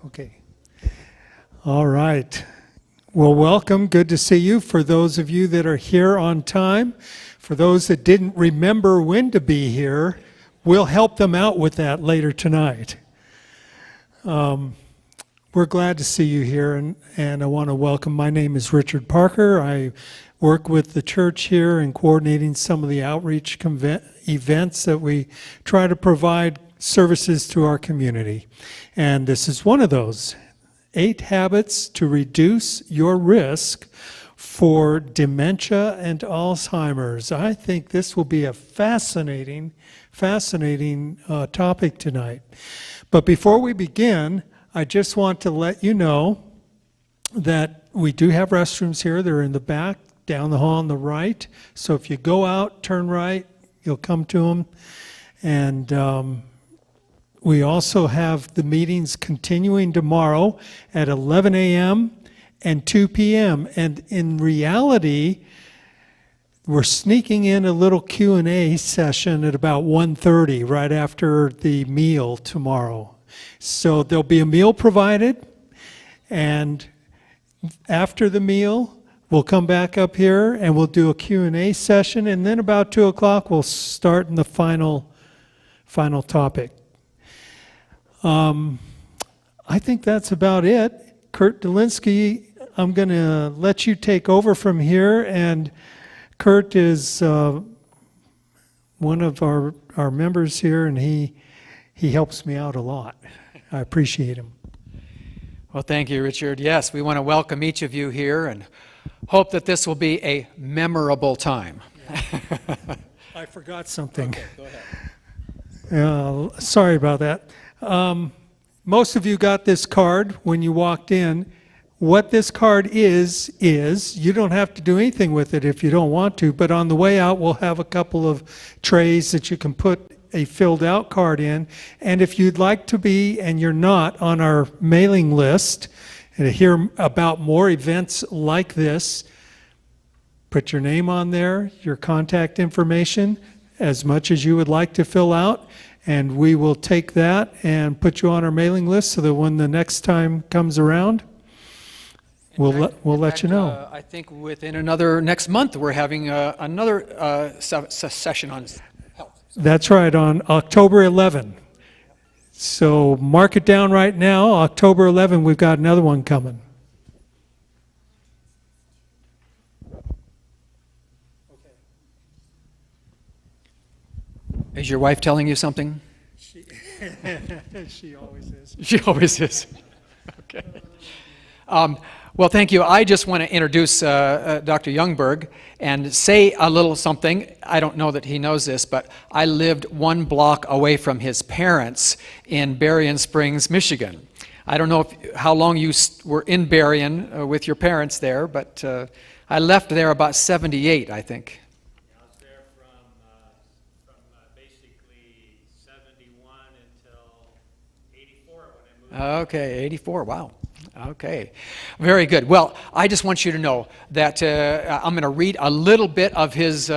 Okay. All right. Well, welcome. Good to see you. For those of you that are here on time, for those that didn't remember when to be here, we'll help them out with that later tonight. We're glad to see you here, and I want to welcome. My name is Richard Parker. I work with the church here in coordinating some of the outreach events that we try to provide services to our community. And this is one of those, 8 habits to reduce your risk for dementia and Alzheimer's. I think this will be a fascinating topic tonight. But before we begin, I just want to let you know that we do have restrooms here. They're in the back, down the hall on the right. So if you go out, turn right, you'll come to them. And we also have the meetings continuing tomorrow at 11 a.m. and 2 p.m. And in reality, we're sneaking in a little Q&A session at about 1:30, right after the meal tomorrow. So there'll be a meal provided, and after the meal, we'll come back up here and we'll do a Q&A session, and then about 2 o'clock we'll start in the final topic. I think that's about it. Kurt Delinsky, I'm going to let you take over from here, and Kurt is one of our members here, and he helps me out a lot. I appreciate him. Well, thank you, Richard. Yes, we want to welcome each of you here and hope that this will be a memorable time. Yeah. I forgot something. Okay, go ahead. Sorry about that. Most of you got this card when you walked in. What this card is you don't have to do anything with it if you don't want to, but on the way out we'll have a couple of trays that you can put a filled out card in. And if you'd like to be, and you're not, on our mailing list and to hear about more events like this, put your name on there, your contact information, as much as you would like to fill out, and we will take that and put you on our mailing list so that when the next time comes around, we'll let you know. I think within next month we're having another session on health. That's right, on October 11. So mark it down right now. October 11, we've got another one coming. Is your wife telling you something? She always is. She always is. Okay. Well, thank you. I just want to introduce Dr. Youngberg and say a little something. I don't know that he knows this, but I lived 1 block away from his parents in Berrien Springs, Michigan. I don't know how long you were in Berrien with your parents there, but I left there about 78, I think. I was there from basically 71 until 84 when I moved. Okay, 84, wow. Okay, very good. Well, I just want you to know that I'm going to read a little bit of his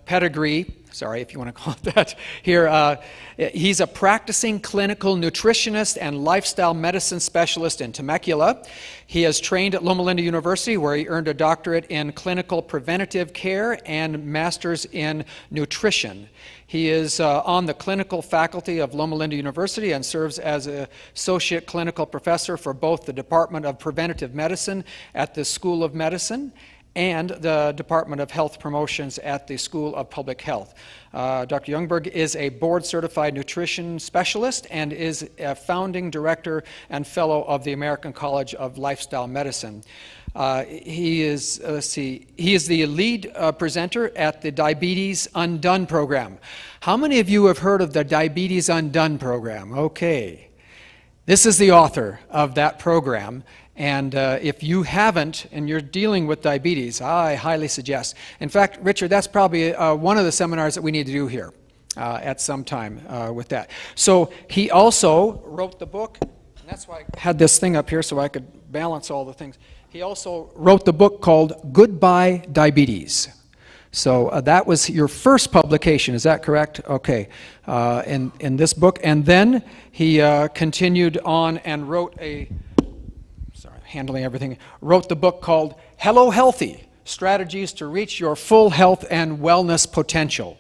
pedigree. Sorry, if you want to call it that. Here, he's a practicing clinical nutritionist and lifestyle medicine specialist in Temecula. He has trained at Loma Linda University, where he earned a doctorate in clinical preventative care and master's in nutrition. He is on the clinical faculty of Loma Linda University and serves as an associate clinical professor for both the Department of Preventative Medicine at the School of Medicine and the Department of Health Promotions at the School of Public Health. Dr. Youngberg is a board-certified nutrition specialist and is a founding director and fellow of the American College of Lifestyle Medicine. He is the lead presenter at the Diabetes Undone program. How many of you have heard of the Diabetes Undone program? Okay. This is the author of that program. And if you haven't and you're dealing with diabetes, I highly suggest. In fact, Richard, that's probably one of the seminars that we need to do here at some time with that. So he also wrote the book, and that's why I had this thing up here so I could balance all the things. He also wrote the book called Goodbye Diabetes. So that was your first publication, is that correct? Okay, in this book. And then he continued on and wrote wrote the book called Hello Healthy, Strategies to Reach Your Full Health and Wellness Potential.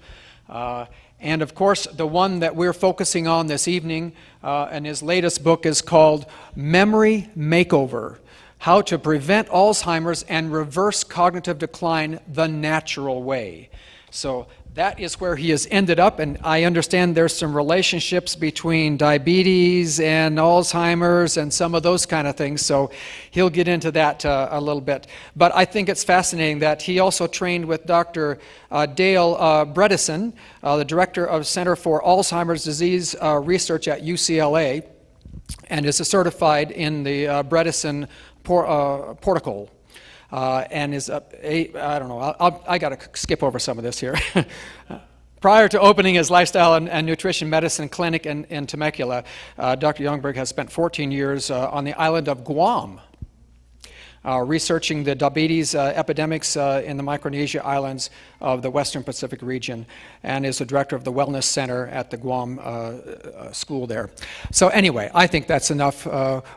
And of course, the one that we're focusing on this evening, and his latest book is called Memory Makeover, How to Prevent Alzheimer's and Reverse Cognitive Decline the Natural Way. So that is where he has ended up, and I understand there's some relationships between diabetes and Alzheimer's and some of those kind of things, so he'll get into that a little bit. But I think it's fascinating that he also trained with Dr. Dale Bredesen, the director of Center for Alzheimer's Disease Research at UCLA, and is certified in the Bredesen protocol. And is I don't know, I got to skip over some of this here. Prior to opening his lifestyle and nutrition medicine clinic in Temecula, Dr. Youngberg has spent 14 years on the island of Guam, researching the diabetes epidemics in the Micronesia Islands of the Western Pacific region, and is the director of the Wellness Center at the Guam school there. So anyway, I think that's enough.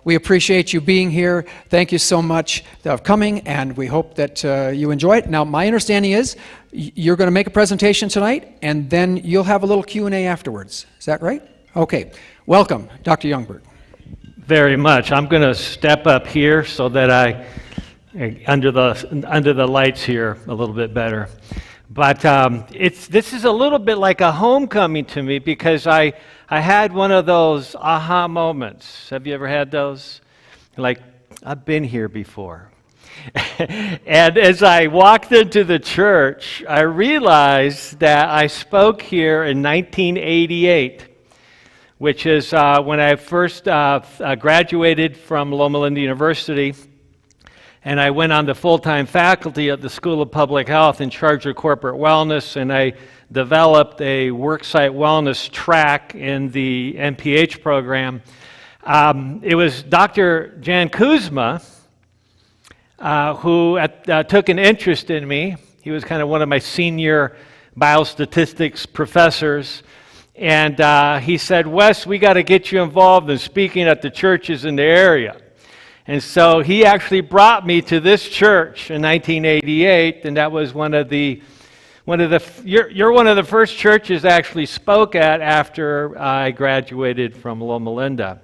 We appreciate you being here. Thank you so much for coming, and we hope that you enjoy it. Now, my understanding is you're going to make a presentation tonight, and then you'll have a little Q&A afterwards. Is that right? Okay. Welcome, Dr. Youngberg. Very much. I'm going to step up here so that I under the lights here a little bit better. But this is a little bit like a homecoming to me, because I had one of those aha moments. Have you ever had those? Like, I've been here before. And as I walked into the church, I realized that I spoke here in 1988. Which is when I first graduated from Loma Linda University, and I went on the full-time faculty at the School of Public Health in charge of corporate wellness, and I developed a worksite wellness track in the MPH program. It was Dr. Jan Kuzma who took an interest in me. He was kind of one of my senior biostatistics professors. And he said, Wes, we got to get you involved in speaking at the churches in the area. And so he actually brought me to this church in 1988, and that was you're one of the first churches I actually spoke at after I graduated from Loma Linda.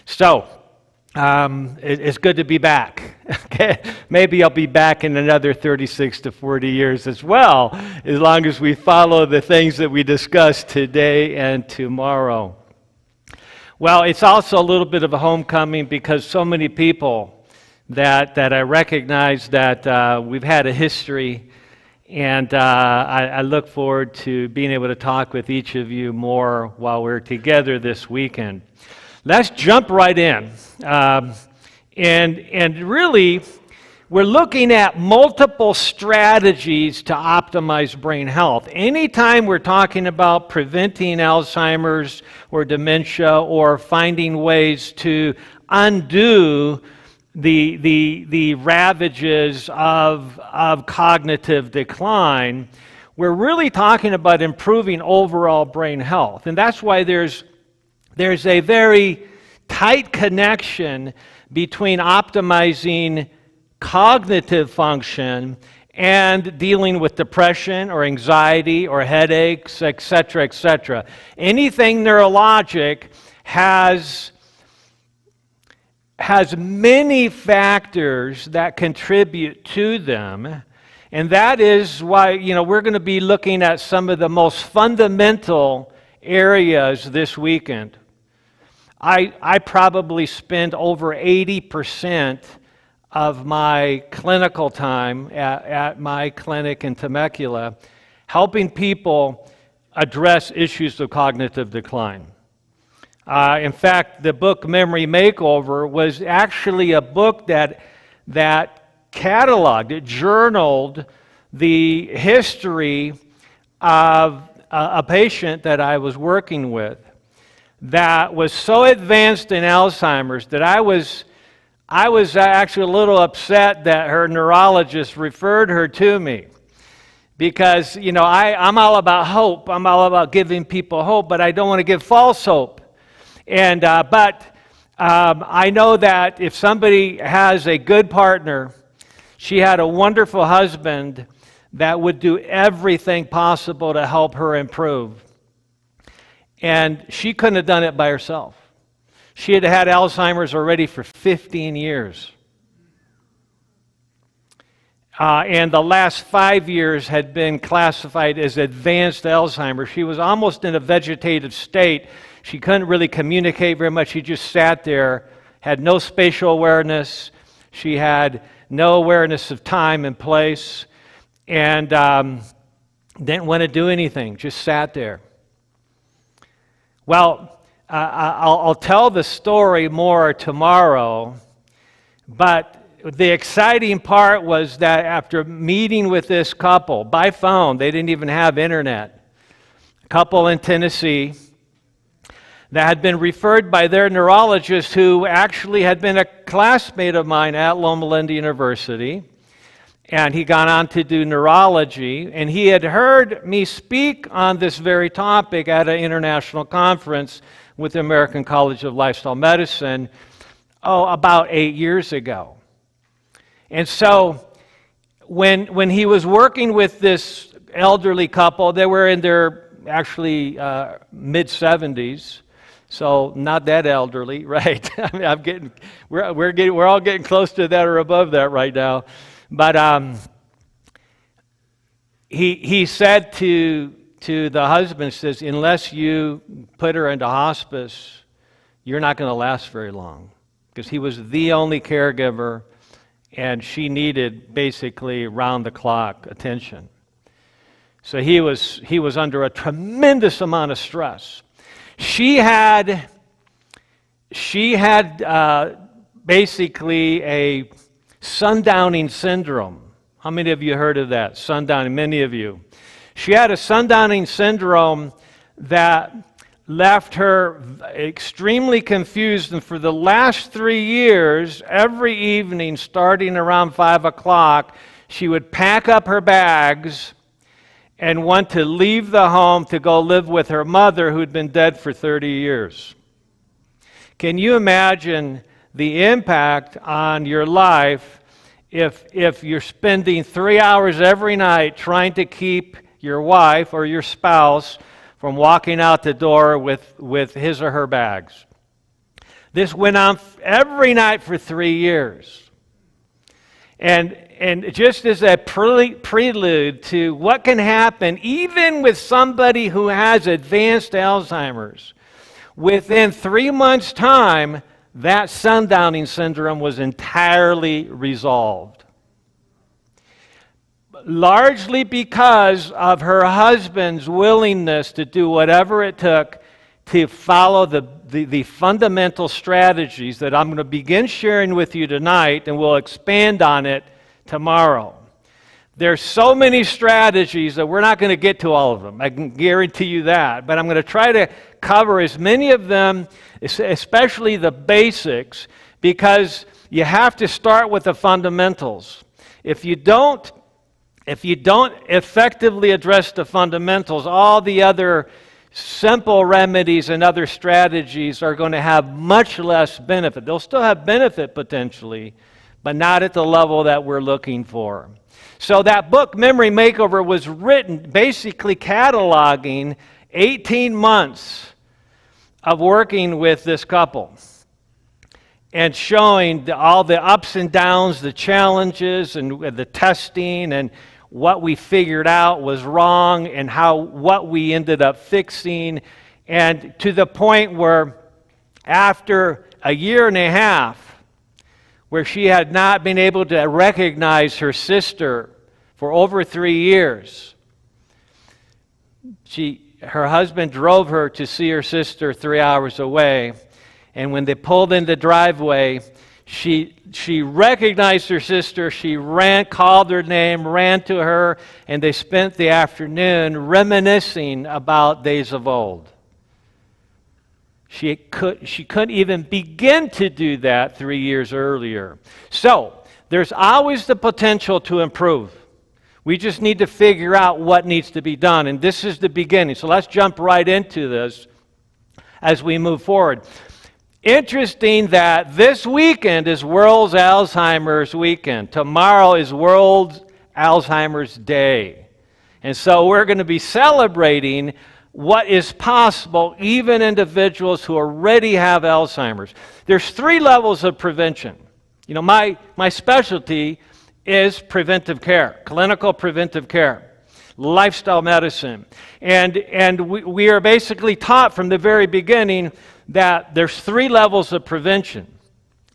So it's good to be back. Okay? Maybe I'll be back in another 36 to 40 years as well, as long as we follow the things that we discussed today and tomorrow. Well, it's also a little bit of a homecoming, because so many people that I recognize that we've had a history, and I look forward to being able to talk with each of you more while we're together this weekend. Let's jump right in. And really, we're looking at multiple strategies to optimize brain health. Anytime we're talking about preventing Alzheimer's or dementia, or finding ways to undo the ravages of cognitive decline, we're really talking about improving overall brain health. And that's why there's a very tight connection between optimizing cognitive function and dealing with depression or anxiety or headaches, etc., etc. Anything neurologic has many factors that contribute to them, and that is why we're going to be looking at some of the most fundamental areas this weekend. I probably spend over 80% of my clinical time at my clinic in Temecula helping people address issues of cognitive decline. In fact, the book Memory Makeover was actually a book that cataloged, it journaled the history of a patient that I was working with that was so advanced in Alzheimer's that I was actually a little upset that her neurologist referred her to me, because, I'm all about hope. I'm all about giving people hope, but I don't want to give false hope. And I know that if somebody has a good partner, she had a wonderful husband that would do everything possible to help her improve. And she couldn't have done it by herself. She had had Alzheimer's already for 15 years. And the last 5 years had been classified as advanced Alzheimer's. She was almost in a vegetative state. She couldn't really communicate very much. She just sat there, had no spatial awareness. She had no awareness of time and place, and didn't want to do anything, just sat there. Well, I'll tell the story more tomorrow, but the exciting part was that after meeting with this couple by phone, they didn't even have internet, a couple in Tennessee that had been referred by their neurologist, who actually had been a classmate of mine at Loma Linda University, and he gone on to do neurology, and he had heard me speak on this very topic at an international conference with the American College of Lifestyle Medicine, about 8 years ago. And so when he was working with this elderly couple, they were in their actually mid-70s, so not that elderly, right? I mean, we're all getting close to that or above that right now. But he said to the husband, says, unless you put her into hospice, you're not going to last very long, because he was the only caregiver, and she needed basically round-the-clock attention. So he was under a tremendous amount of stress. She had basically a sundowning syndrome. How many of you heard of that? Sundowning, many of you. She had a sundowning syndrome that left her extremely confused, and for the last 3 years, every evening, starting around 5 o'clock, she would pack up her bags and want to leave the home to go live with her mother, who'd been dead for 30 years. Can you imagine the impact on your life if you're spending 3 hours every night trying to keep your wife or your spouse from walking out the door with his or her bags? This went on every night for 3 years. And just as a prelude to what can happen, even with somebody who has advanced Alzheimer's, within 3 months' time, that sundowning syndrome was entirely resolved. Largely because of her husband's willingness to do whatever it took to follow the fundamental strategies that I'm going to begin sharing with you tonight, and we'll expand on it tomorrow. There's so many strategies that we're not going to get to all of them. I can guarantee you that. But I'm going to try to cover as many of them, especially the basics, because you have to start with the fundamentals. If you don't effectively address the fundamentals, all the other simple remedies and other strategies are going to have much less benefit. They'll still have benefit potentially, but not at the level that we're looking for. So that book, Memory Makeover, was written basically cataloging 18 months of working with this couple and showing all the ups and downs, the challenges, and the testing, and what we figured out was wrong, and what we ended up fixing, and to the point where after a year and a half, where she had not been able to recognize her sister for over 3 years, her husband drove her to see her sister 3 hours away, and when they pulled in the driveway, she recognized her sister. She ran, called her name, ran to her, and they spent the afternoon reminiscing about days of old. She couldn't even begin to do that 3 years earlier. So there's always the potential to improve. We just need to figure out what needs to be done, and this is the beginning. So let's jump right into this as we move forward. Interesting that this weekend is World Alzheimer's Weekend. Tomorrow is World Alzheimer's Day. And so we're going to be celebrating what is possible, even individuals who already have Alzheimer's. There's 3 levels of prevention. You know, my specialty is preventive care, clinical preventive care, lifestyle medicine. And we are basically taught from the very beginning that there's 3 levels of prevention.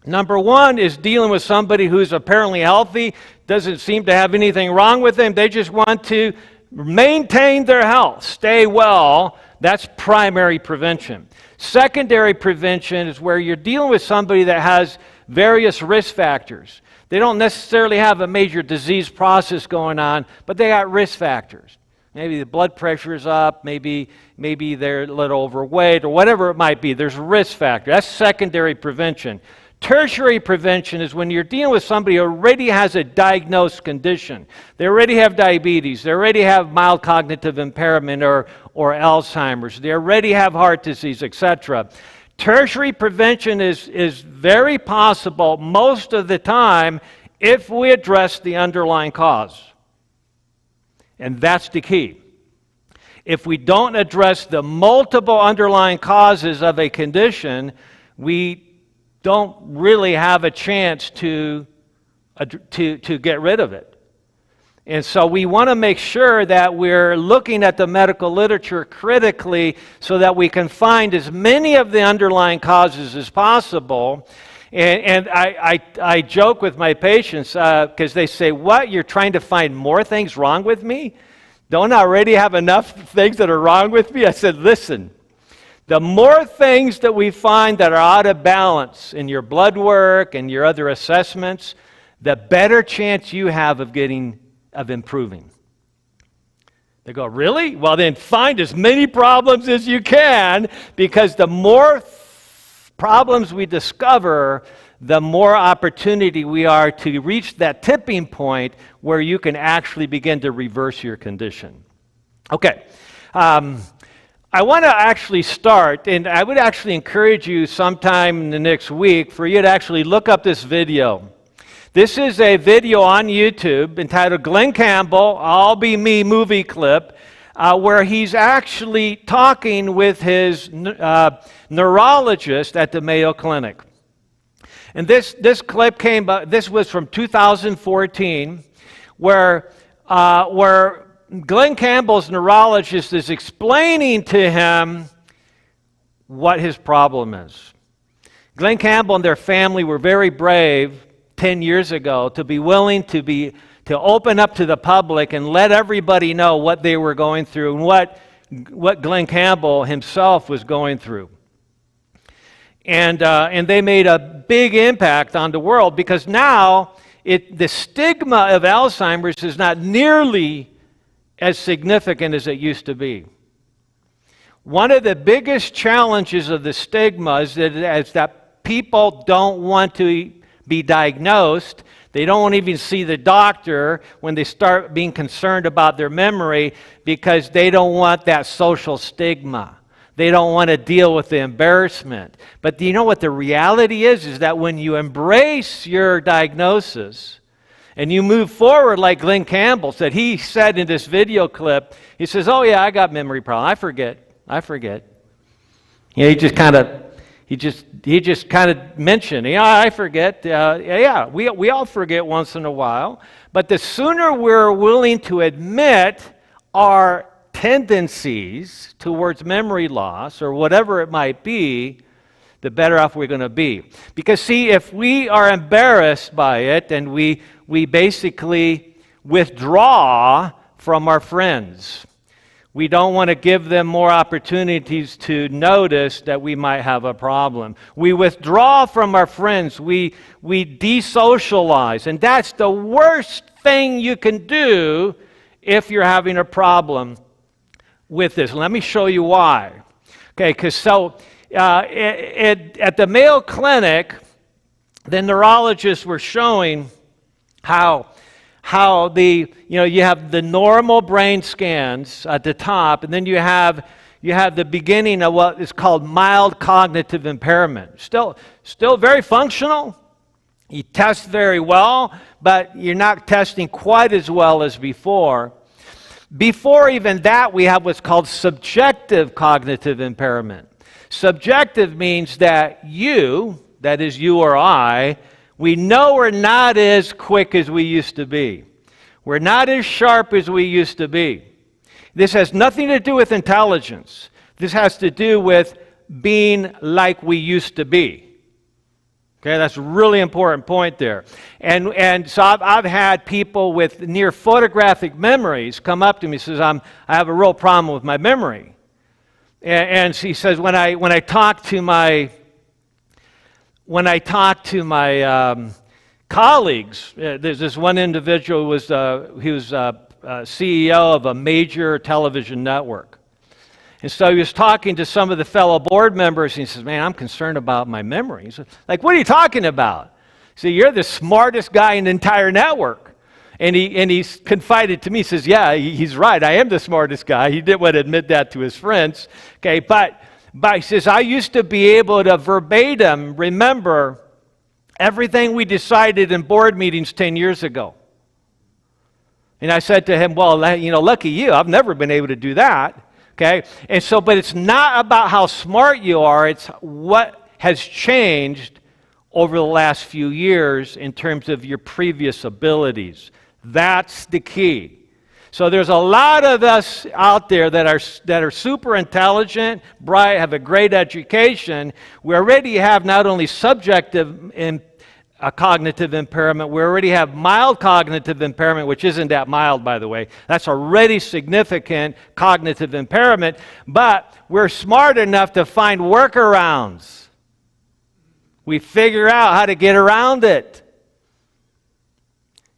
Number 1 is dealing with somebody who's apparently healthy, doesn't seem to have anything wrong with them. They just want to maintain their health, stay well. That's primary prevention. Secondary prevention is where you're dealing with somebody that has various risk factors. They don't necessarily have a major disease process going on, but they got risk factors. Maybe the blood pressure is up, maybe they're a little overweight, or whatever it might be. There's a risk factor. That's secondary prevention. Tertiary prevention is when you're dealing with somebody who already has a diagnosed condition. They already have diabetes. They already have mild cognitive impairment or Alzheimer's. They already have heart disease, etc. Tertiary prevention is very possible most of the time if we address the underlying cause. And that's the key. If we don't address the multiple underlying causes of a condition, we don't really have a chance to get rid of it. And so we want to make sure that we're looking at the medical literature critically so that we can find as many of the underlying causes as possible. And I joke with my patients because they say, what, you're trying to find more things wrong with me? Don't I already have enough things that are wrong with me? I said, listen, the more things that we find that are out of balance in your blood work and your other assessments, the better chance you have of improving. They go, really? Well, then find as many problems as you can, because the more problems we discover, the more opportunity we are to reach that tipping point where you can actually begin to reverse your condition. Okay. I want to actually start, and I would actually encourage you sometime in the next week for you to actually look up this video. This is a video on YouTube entitled Glenn Campbell, I'll Be Me movie clip, where he's actually talking with his neurologist at the Mayo Clinic. And this clip this was from 2014, where Glenn Campbell's neurologist is explaining to him what his problem is. Glenn Campbell and their family were very brave 10 years ago to be willing to open up to the public and let everybody know what they were going through and what Glenn Campbell himself was going through. And they made a big impact on the world, because now the stigma of Alzheimer's is not nearly as significant as it used to be. One of the biggest challenges of the stigma is that people don't want to be diagnosed. They don't want to even see the doctor when they start being concerned about their memory, because they don't want that social stigma. They don't want to deal with the embarrassment. But do you know what the reality is that when you embrace your diagnosis and you move forward, like Glenn Campbell said, he said in this video clip, he says, oh yeah, I got memory problem. I forget. Yeah, he just kind of mentioned, yeah, I forget. Yeah, we all forget once in a while. But the sooner we're willing to admit our tendencies towards memory loss or whatever it might be, the better off we're going to be. Because see, if we are embarrassed by it and we basically withdraw from our friends, we don't want to give them more opportunities to notice that we might have a problem. We withdraw from our friends. We desocialize. And that's the worst thing you can do if you're having a problem with this. Let me show you why. Okay, because at the Mayo Clinic, the neurologists were showing how how you have the normal brain scans at the top, and then you have the beginning of what is called mild cognitive impairment. Still very functional. You test very well, but you're not testing quite as well as before. Before even that, we have what's called subjective cognitive impairment. Subjective means that you, that is you or I, we know we're not as quick as we used to be. We're not as sharp as we used to be. This has nothing to do with intelligence. This has to do with being like we used to be. Okay, that's a really important point there. And so I've had people with near photographic memories come up to me and says, I have a real problem with my memory. And he says, when I talk to my colleagues, there's this one individual who was CEO of a major television network. And so he was talking to some of the fellow board members, and he says, man, I'm concerned about my memory. He's like, what are you talking about? He said, you're the smartest guy in the entire network. And he's confided to me, he says, yeah, he's right, I am the smartest guy. He didn't want to admit that to his friends. Okay, but he says, I used to be able to verbatim remember everything we decided in board meetings 10 years ago. And I said to him, well, lucky you, I've never been able to do that. Okay, and so, but it's not about how smart you are, it's what has changed over the last few years in terms of your previous abilities. That's the key. So there's a lot of us out there that are super intelligent, bright, have a great education. We already have not only subjective cognitive impairment, we already have mild cognitive impairment, which isn't that mild, by the way. That's already significant cognitive impairment, but we're smart enough to find workarounds. We figure out how to get around it.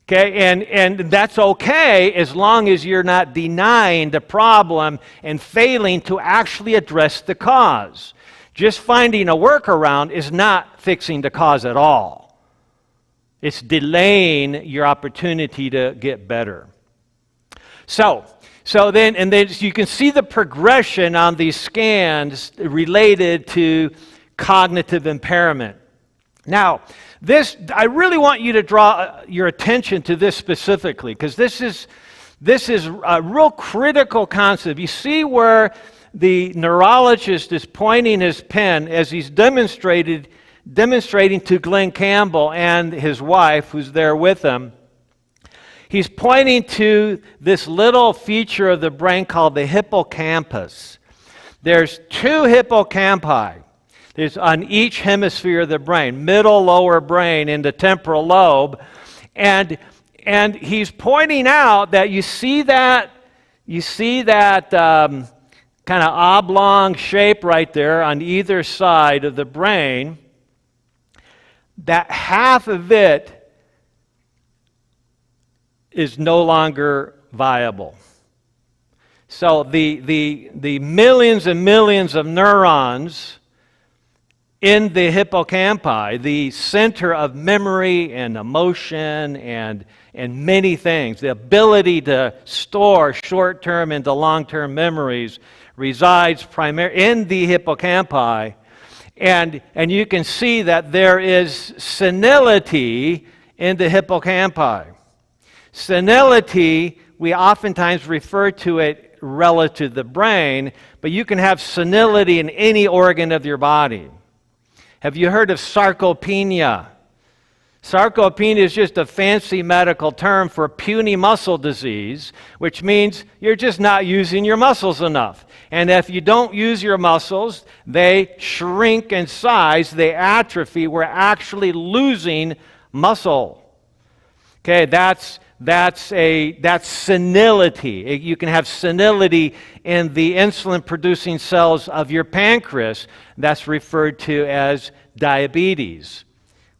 Okay, and that's okay as long as you're not denying the problem and failing to actually address the cause. Just finding a workaround is not fixing the cause at all. It's delaying your opportunity to get better. So then you can see the progression on these scans related to cognitive impairment. Now, I really want you to draw your attention to this specifically, because this is a real critical concept. You see where the neurologist is pointing his pen as he's demonstrating to Glenn Campbell and his wife, who's there with him. He's pointing to this little feature of the brain called the hippocampus. There's 2 hippocampi. There's on each hemisphere of the brain, middle, lower brain, and the temporal lobe. And he's pointing out that you see that kind of oblong shape right there on either side of the brain. That half of it is no longer viable. So the millions and millions of neurons in the hippocampi, the center of memory and emotion and many things, the ability to store short-term into long-term memories resides primarily in the hippocampi. And you can see that there is senility in the hippocampi. Senility, we oftentimes refer to it relative to the brain, but you can have senility in any organ of your body. Have you heard of sarcopenia? Sarcopenia is just a fancy medical term for puny muscle disease, which means you're just not using your muscles enough. And if you don't use your muscles, they shrink in size, they atrophy. We're actually losing muscle. Okay, that's senility. You can have senility in the insulin-producing cells of your pancreas. That's referred to as diabetes.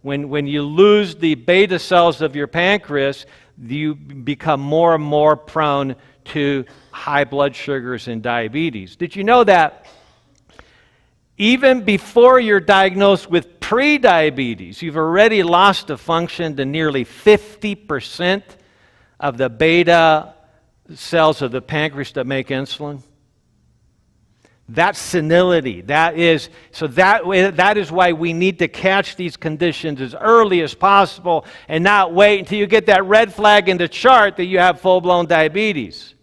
When you lose the beta cells of your pancreas, you become more and more prone to high blood sugars and diabetes. Did you know that even before you're diagnosed with pre-diabetes, you've already lost a function to nearly 50% of the beta cells of the pancreas that make insulin. That's senility. That is why we need to catch these conditions as early as possible and not wait until you get that red flag in the chart that you have full-blown diabetes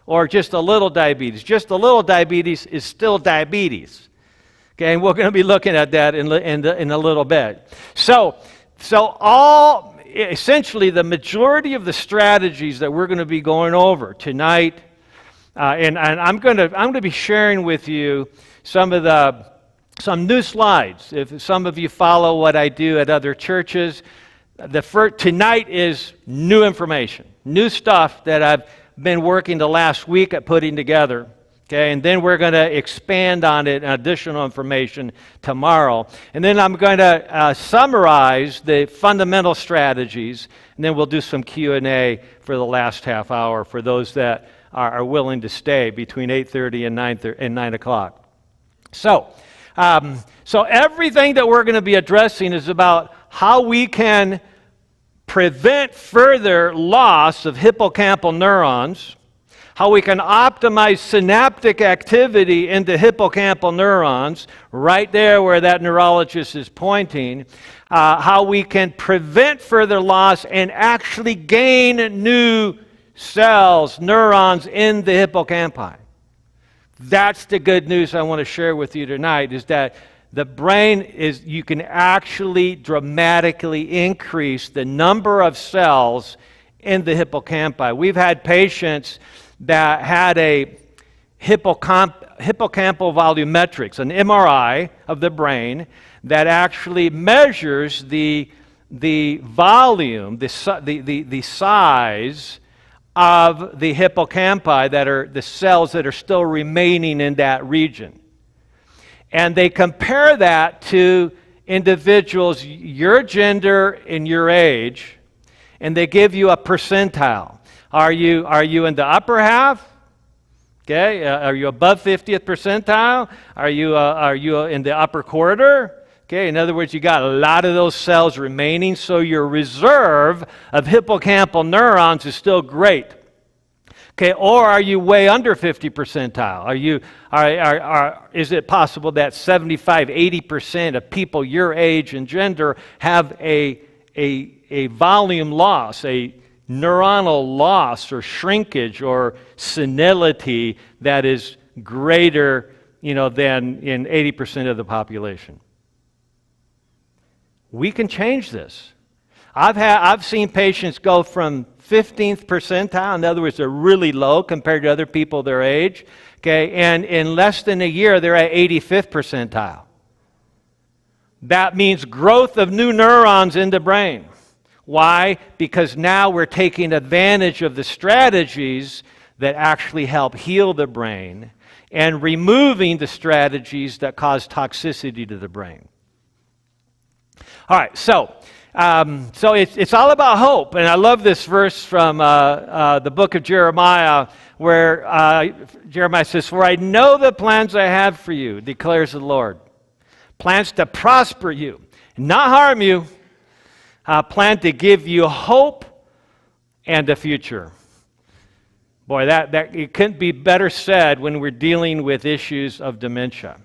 or just a little diabetes. Just a little diabetes is still diabetes. Okay, and we're going to be looking at that in a little bit. So essentially the majority of the strategies that we're going to be going over tonight, and I'm going to be sharing with you some new slides. If some of you follow what I do at other churches, tonight is new information, new stuff that I've been working the last week at putting together. Okay, and then we're going to expand on it, additional information tomorrow. And then I'm going to summarize the fundamental strategies, and then we'll do some Q&A for the last half hour for those that are willing to stay between 8:30 and 9 o'clock. So everything that we're going to be addressing is about how we can prevent further loss of hippocampal neurons, how we can optimize synaptic activity into hippocampal neurons, right there where that neurologist is pointing, how we can prevent further loss and actually gain new cells, neurons in the hippocampi. That's the good news I want to share with you tonight, is that the brain you can actually dramatically increase the number of cells in the hippocampi. We've had patients that had a hippocampal volumetrics, an MRI of the brain that actually measures the volume, the size of the hippocampi that are the cells that are still remaining in that region. And they compare that to individuals, your gender and your age, and they give you a percentile. Are you in the upper half? Okay, are you above 50th percentile? Are you in the upper quarter? Okay, in other words, you got a lot of those cells remaining, so your reserve of hippocampal neurons is still great. Okay, or are you way under 50 percentile? Is it possible that 75-80% of people your age and gender have a volume loss, a neuronal loss or shrinkage or senility that is greater, than in 80% of the population? We can change this. I've seen patients go from 15th percentile, in other words, they're really low compared to other people their age, okay, and in less than a year, they're at 85th percentile. That means growth of new neurons in the brain. Why? Because now we're taking advantage of the strategies that actually help heal the brain and removing the strategies that cause toxicity to the brain. All right, so it's all about hope, and I love this verse from the book of Jeremiah, where Jeremiah says, "For I know the plans I have for you, declares the Lord, plans to prosper you, not harm you, plan to give you hope and a future." Boy, that it couldn't be better said when we're dealing with issues of dementia.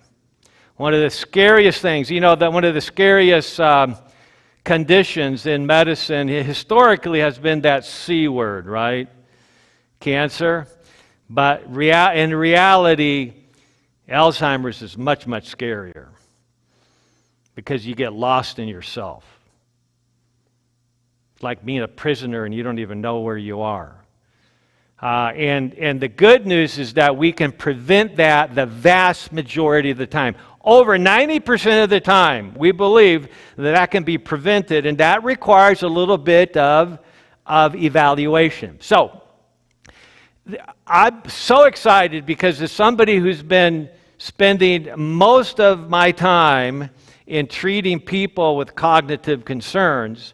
One of the scariest things, that one of the scariest conditions in medicine historically has been that C word, right? Cancer. But in reality, Alzheimer's is much, much scarier because you get lost in yourself. It's like being a prisoner and you don't even know where you are. And the good news is that we can prevent that the vast majority of the time. Over 90% of the time, we believe that can be prevented, and that requires a little bit of evaluation. So, I'm so excited because as somebody who's been spending most of my time in treating people with cognitive concerns,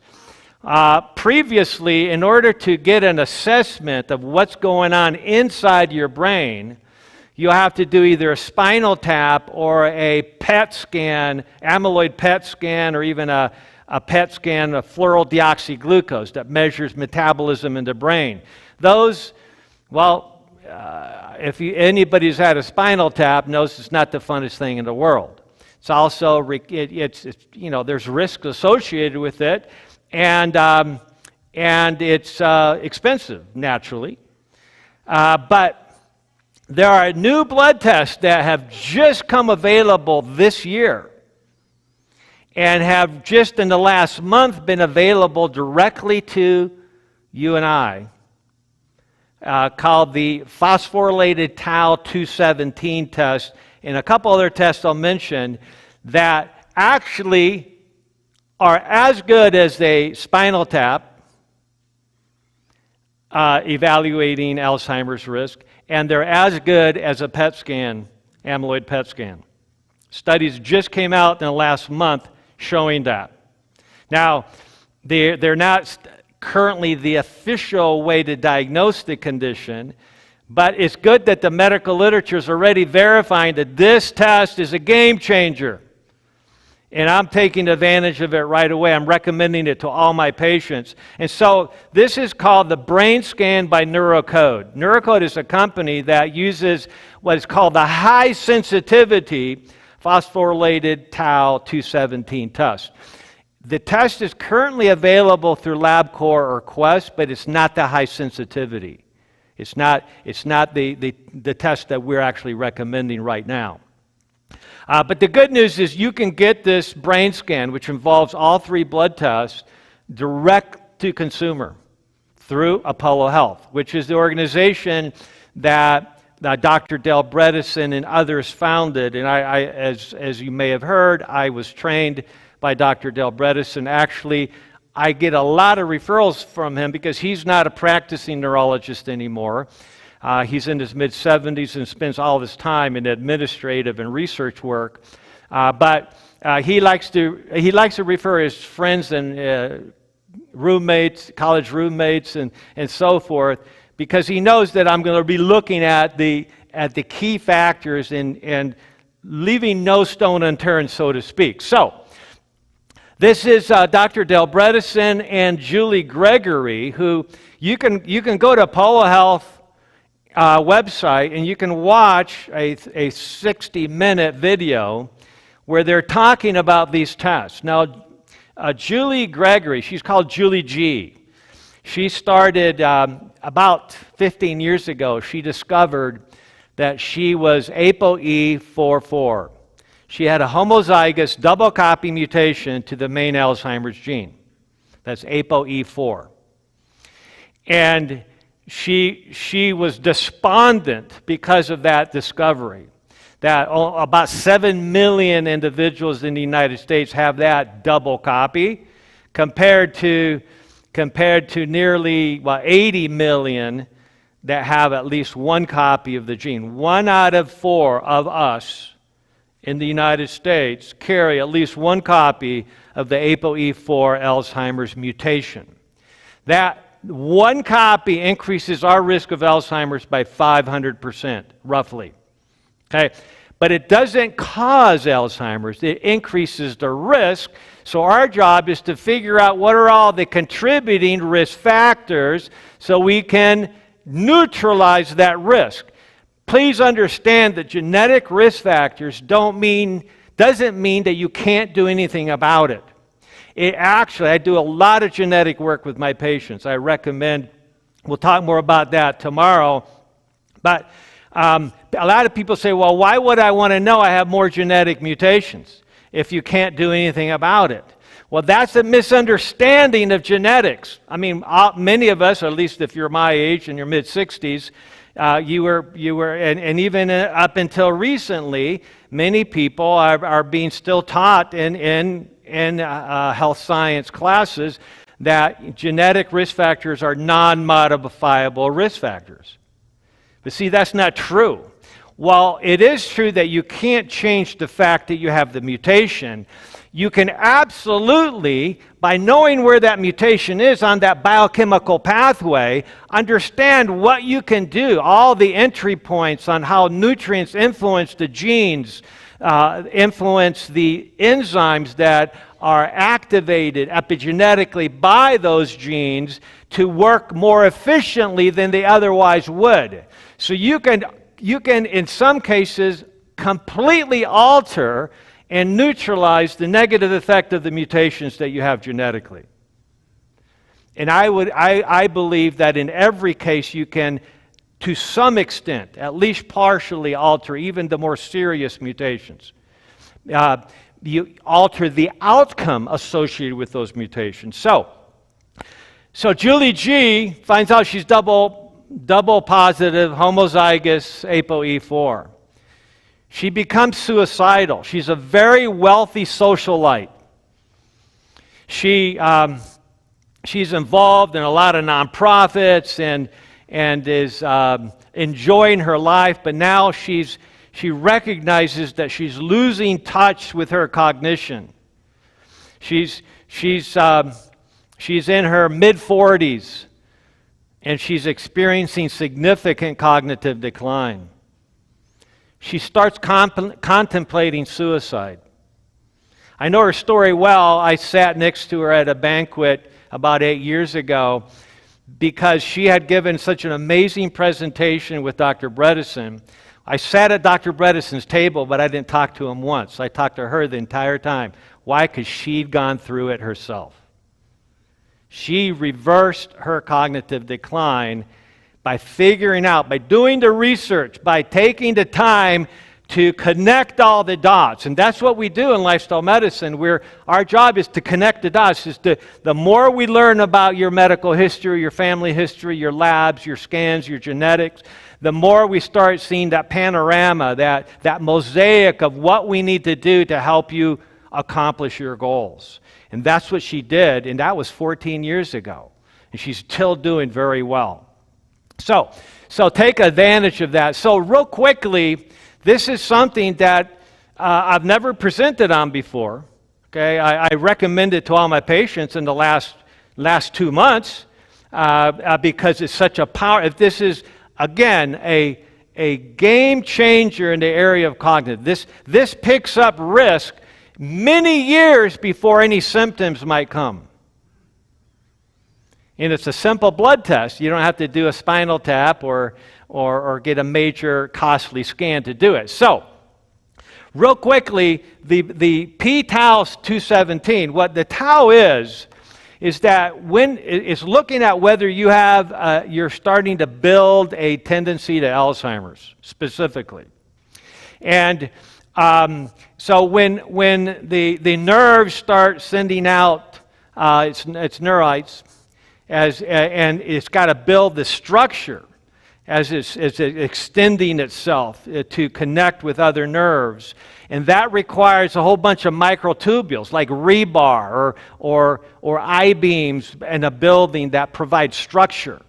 previously, in order to get an assessment of what's going on inside your brain, you'll have to do either a spinal tap or a PET scan, amyloid PET scan, or even a PET scan of fluoral deoxyglucose that measures metabolism in the brain. Those, well, if anybody who's had a spinal tap knows it's not the funnest thing in the world. It's also, it's there's risk associated with it, and it's expensive, naturally. But there are new blood tests that have just come available this year and have just in the last month been available directly to you and I, called the phosphorylated tau 217 test, and a couple other tests I'll mention that actually are as good as a spinal tap evaluating Alzheimer's risk, and they're as good as a PET scan, amyloid PET scan. Studies just came out in the last month showing that. Now, they're not currently the official way to diagnose the condition, but it's good that the medical literature is already verifying that this test is a game changer. And I'm taking advantage of it right away. I'm recommending it to all my patients. And so this is called the Brain Scan by Neurocode. Neurocode is a company that uses what is called the high sensitivity phosphorylated tau 217 test. The test is currently available through LabCorp or Quest, but it's not the high sensitivity. It's not the test that we're actually recommending right now. But the good news is you can get this brain scan, which involves all three blood tests, direct to consumer through Apollo Health, which is the organization that Dr. Del Bredesen and others founded. And I as you may have heard, I was trained by Dr. Del Bredesen. Actually, I get a lot of referrals from him because he's not a practicing neurologist anymore. He's in his mid-70s and spends all of his time in administrative and research work. But he likes to refer his friends and roommates, college roommates, and so forth, because he knows that I'm going to be looking at the key factors and leaving no stone unturned, so to speak. So, this is Dr. Del Bredesen and Julie Gregory, who you can go to Apollo Health website and you can watch a 60-minute video where they're talking about these tests. Now, Julie Gregory, she's called Julie G. She started about 15 years ago. She discovered that she was ApoE44. She had a homozygous double copy mutation to the main Alzheimer's gene. That's ApoE4. And she was despondent because of that discovery, that about 7 million individuals in the United States have that double copy, compared to nearly 80 million that have at least one copy of the gene. 1 out of 4 of us in the United States carry at least one copy of the ApoE4 Alzheimer's mutation. That one copy increases our risk of Alzheimer's by 500%, roughly. Okay? But it doesn't cause Alzheimer's. It increases the risk. So our job is to figure out what are all the contributing risk factors so we can neutralize that risk. Please understand that genetic risk factors doesn't mean that you can't do anything about it. I do a lot of genetic work with my patients. I recommend, we'll talk more about that tomorrow. But a lot of people say, well, why would I want to know I have more genetic mutations if you can't do anything about it? Well, that's a misunderstanding of genetics. I mean, many of us, or at least if you're my age in your mid-60s, you were, and even up until recently, many people are being still taught in health science classes that genetic risk factors are non-modifiable risk factors. But see, that's not true. While it is true that you can't change the fact that you have the mutation, you can absolutely, by knowing where that mutation is on that biochemical pathway, understand what you can do, all the entry points on how nutrients influence the genes, influence the enzymes that are activated epigenetically by those genes to work more efficiently than they otherwise would. So you can, in some cases, completely alter and neutralize the negative effect of the mutations that you have genetically. And I believe that in every case you can, to some extent, at least partially alter even the more serious mutations. You alter the outcome associated with those mutations. So Julie G finds out she's double positive homozygous ApoE4. She becomes suicidal. She's a very wealthy socialite. She's involved in a lot of nonprofits and is enjoying her life, but now she recognizes that she's losing touch with her cognition. She's in her mid-40s, and she's experiencing significant cognitive decline. She starts contemplating suicide. I know her story well. I sat next to her at a banquet about 8 years ago because she had given such an amazing presentation with Dr. Bredesen. I sat at Dr. Bredesen's table, but I didn't talk to him once. I talked to her the entire time. Why? Because she'd gone through it herself. She reversed her cognitive decline by figuring out, by doing the research, by taking the time to connect all the dots. And that's what we do in lifestyle medicine. Our job is to connect the dots. The more we learn about your medical history, your family history, your labs, your scans, your genetics, the more we start seeing that panorama, that mosaic of what we need to do to help you accomplish your goals. And that's what she did, and that was 14 years ago. And she's still doing very well. So take advantage of that. So real quickly, this is something that I've never presented on before. Okay, I recommend it to all my patients in the last 2 months because it's such a power. If this is again a game changer in the area of cognitive, this picks up risk many years before any symptoms might come. And it's a simple blood test. You don't have to do a spinal tap or get a major costly scan to do it. So, real quickly, the p-tau 217, what the tau is that when it's looking at whether you have you're starting to build a tendency to Alzheimer's specifically. And so when the nerves start sending out its neurites, and it's got to build the structure as it's extending itself to connect with other nerves. And that requires a whole bunch of microtubules like rebar or I-beams in a building that provide structure.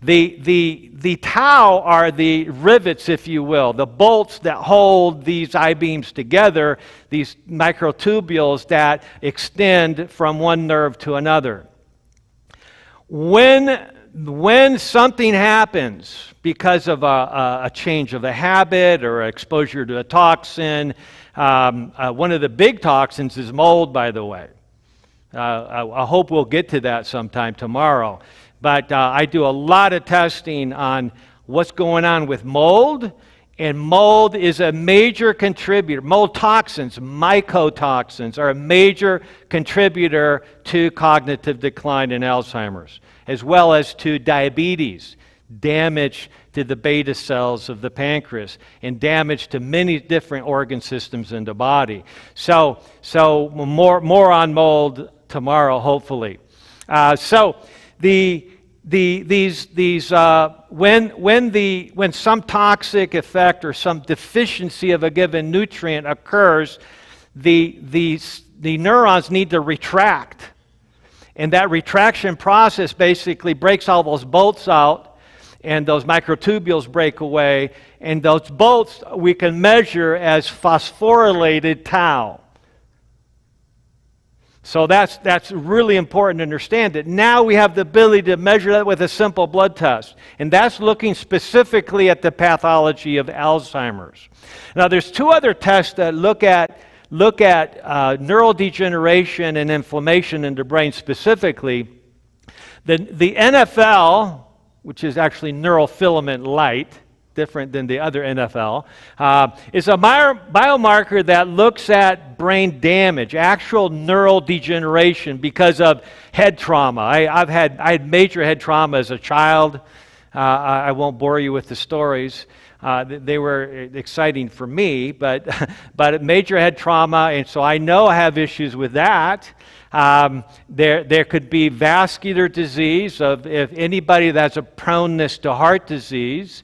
The tau are the rivets, if you will, the bolts that hold these I-beams together, these microtubules that extend from one nerve to another. When something happens because of a change of a habit or exposure to a toxin, one of the big toxins is mold, by the way. I hope we'll get to that sometime tomorrow. But I do a lot of testing on what's going on with mold, and mold is a major contributor. Mold toxins, mycotoxins, are a major contributor to cognitive decline in Alzheimer's, as well as to diabetes, damage to the beta cells of the pancreas, and damage to many different organ systems in the body. So more on mold tomorrow, hopefully. When some toxic effect or some deficiency of a given nutrient occurs, the neurons need to retract. And that retraction process basically breaks all those bolts out, and those microtubules break away, and those bolts we can measure as phosphorylated tau. So that's really important to understand that now we have the ability to measure that with a simple blood test. And that's looking specifically at the pathology of Alzheimer's. Now there's two other tests that look at neural degeneration and inflammation in the brain specifically. The NFL, which is actually neurofilament light, different than the other NFL, is a biomarker that looks at brain damage, actual neural degeneration because of head trauma. I had major head trauma as a child. I won't bore you with the stories. They were exciting for me, but major head trauma, and so I know I have issues with that. There could be vascular disease. If anybody that's a proneness to heart disease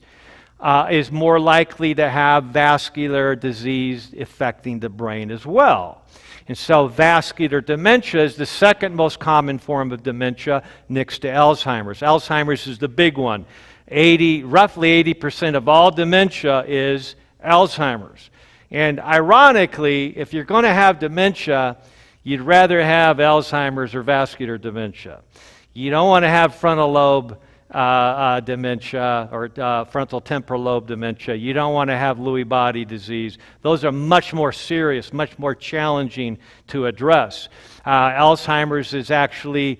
is more likely to have vascular disease affecting the brain as well. And so vascular dementia is the second most common form of dementia next to Alzheimer's. Alzheimer's is the big one. Roughly 80% of all dementia is Alzheimer's. And ironically, if you're going to have dementia, you'd rather have Alzheimer's or vascular dementia. You don't want to have frontal lobe dementia or frontal temporal lobe dementia. You don't want to have Lewy body disease. Those are much more serious, much more challenging to address. Alzheimer's is actually,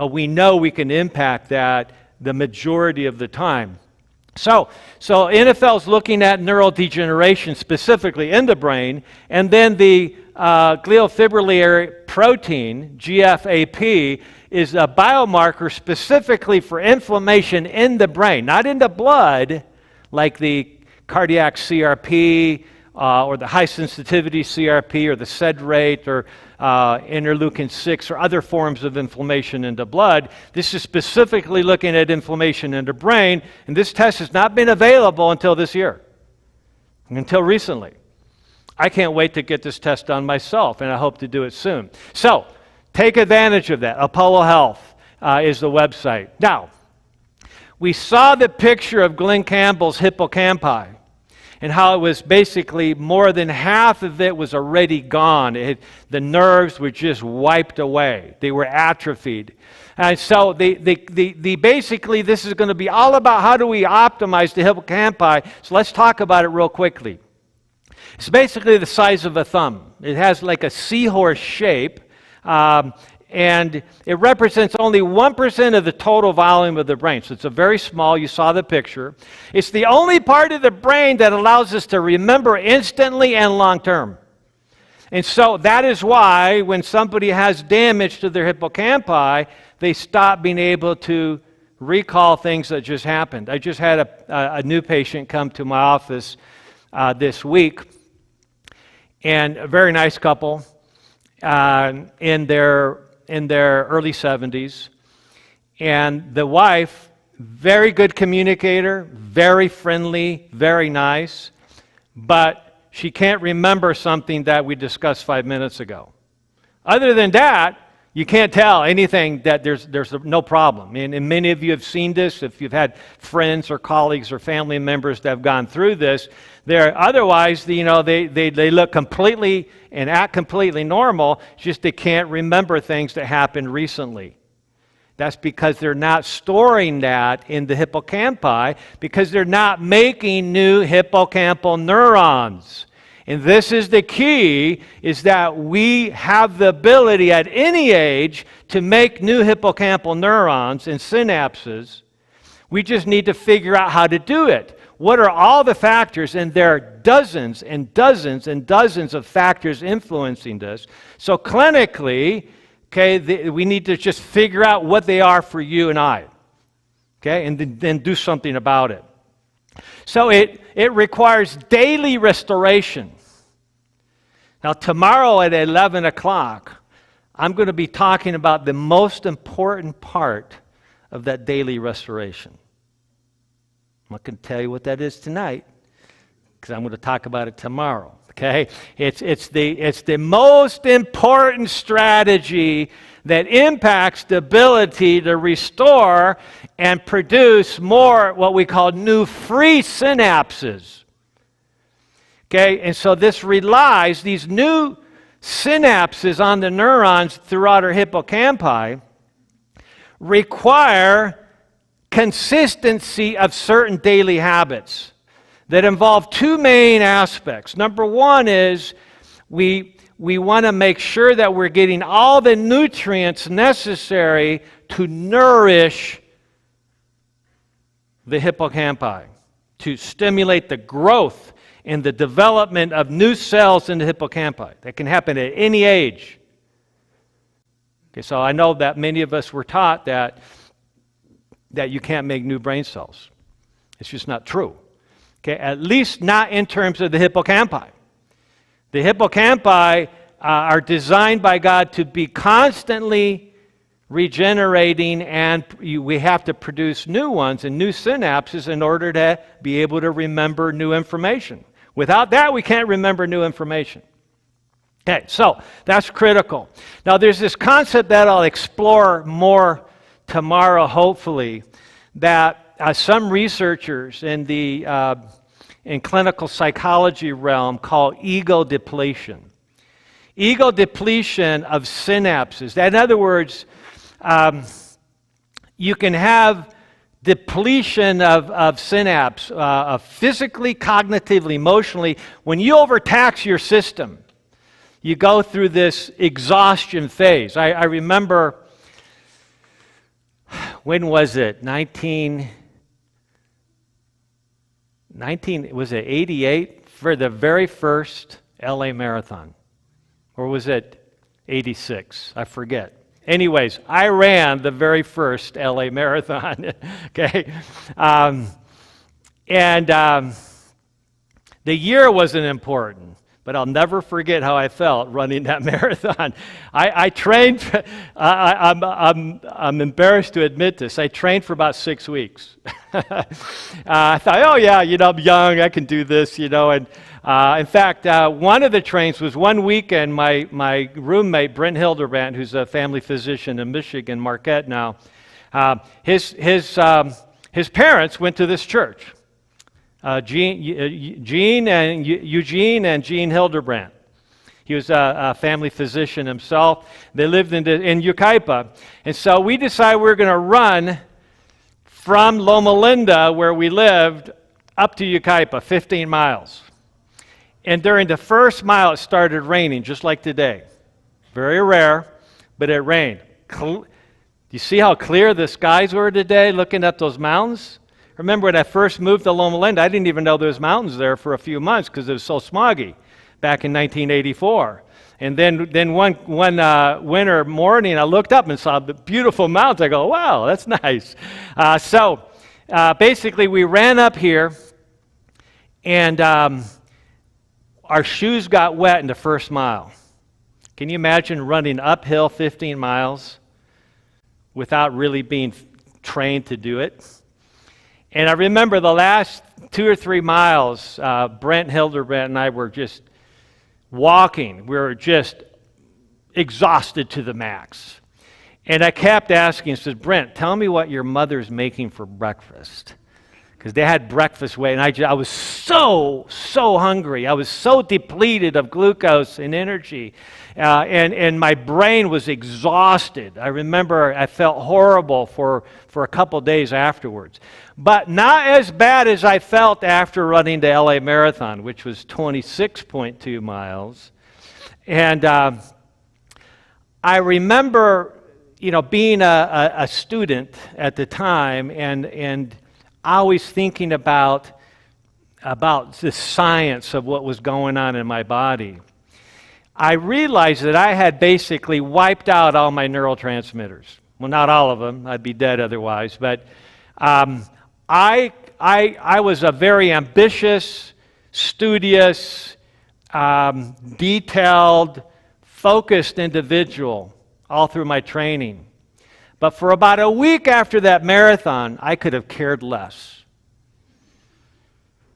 we know we can impact that the majority of the time. So NFL is looking at neural degeneration specifically in the brain, and then the glial fibrillary protein, GFAP, is a biomarker specifically for inflammation in the brain, not in the blood, like the cardiac CRP or the high sensitivity CRP or the SED rate or interleukin-6 or other forms of inflammation in the blood. This is specifically looking at inflammation in the brain, and this test has not been available until this year, until recently. I can't wait to get this test done myself, and I hope to do it soon. So, take advantage of that. Apollo Health is the website. Now, we saw the picture of Glenn Campbell's hippocampi and how it was basically more than half of it was already gone. The nerves were just wiped away. They were atrophied. And so basically this is going to be all about how do we optimize the hippocampi. So let's talk about it real quickly. It's basically the size of a thumb. It has like a seahorse shape. And it represents only 1% of the total volume of the brain. So it's a very small, you saw the picture. It's the only part of the brain that allows us to remember instantly and long term. And so that is why when somebody has damage to their hippocampi, they stop being able to recall things that just happened. I just had a new patient come to my office this week, and a very nice couple in their early 70s, and the wife, very good communicator, very friendly, very nice, but she can't remember something that we discussed 5 minutes ago. Other than that, you can't tell anything that there's no problem. And many of you have seen this. If you've had friends or colleagues or family members that have gone through this, otherwise, they look completely and act completely normal, just they can't remember things that happened recently. That's because they're not storing that in the hippocampi because they're not making new hippocampal neurons. And this is the key, is that we have the ability at any age to make new hippocampal neurons and synapses. We just need to figure out how to do it. What are all the factors? And there are dozens and dozens and dozens of factors influencing this. So clinically, we need to just figure out what they are for you and I. Okay, and then do something about it. So it requires daily restoration. Now tomorrow at 11 o'clock, I'm going to be talking about the most important part of that daily restoration. I'm not going to tell you what that is tonight, because I'm going to talk about it tomorrow. Okay? It's the most important strategy that impacts the ability to restore and produce more what we call new free synapses. Okay? And so this relies, these new synapses on the neurons throughout our hippocampi require consistency of certain daily habits that involve two main aspects. Number one is we want to make sure that we're getting all the nutrients necessary to nourish the hippocampi, to stimulate the growth and the development of new cells in the hippocampi. That can happen at any age. Okay, so I know that many of us were taught that you can't make new brain cells. It's just not true. Okay, at least not in terms of the hippocampi. The hippocampi are designed by God to be constantly regenerating, and we have to produce new ones and new synapses in order to be able to remember new information. Without that, we can't remember new information. Okay, so that's critical. Now, there's this concept that I'll explore more tomorrow, hopefully, that some researchers in the in clinical psychology realm call ego depletion. Ego depletion of synapses. In other words, you can have depletion of synapse, physically, cognitively, emotionally. When you overtax your system, you go through this exhaustion phase. I remember, when was it? 88 for the very first LA Marathon? Or was it 86? I forget. Anyways, I ran the very first LA Marathon, okay? The year wasn't important, but I'll never forget how I felt running that marathon. I trained, I'm embarrassed to admit this, I trained for about 6 weeks. I thought, oh yeah, I'm young, I can do this, and in fact, one of the trains was one weekend, my roommate, Brent Hildebrand, who's a family physician in Michigan, Marquette now, his parents went to this church. Eugene and Jean Hildebrand. He was a family physician himself. They lived in Yucaipa. And so we decided we were going to run from Loma Linda, where we lived, up to Yucaipa, 15 miles. And during the first mile, it started raining, just like today. Very rare, but it rained. Do you see how clear the skies were today, looking at those mountains? Remember when I first moved to Loma Linda, I didn't even know there was mountains there for a few months because it was so smoggy back in 1984. And then one winter morning, I looked up and saw the beautiful mountains. I go, wow, that's nice. So basically, we ran up here, and our shoes got wet in the first mile. Can you imagine running uphill 15 miles without really being trained to do it? And I remember the last 2 or 3 miles, Brent Hildebrand and I were just walking. We were just exhausted to the max. And I kept asking, I said, Brent, tell me what your mother's making for breakfast. Because they had breakfast waiting. I was so hungry. I was so depleted of glucose and energy. And my brain was exhausted. I remember I felt horrible for a couple days afterwards. But not as bad as I felt after running the LA Marathon, which was 26.2 miles. And I remember, being a student at the time and always thinking about the science of what was going on in my body. I realized that I had basically wiped out all my neurotransmitters. Well, not all of them. I'd be dead otherwise. But I was a very ambitious, studious, detailed, focused individual all through my training. But for about a week after that marathon, I could have cared less.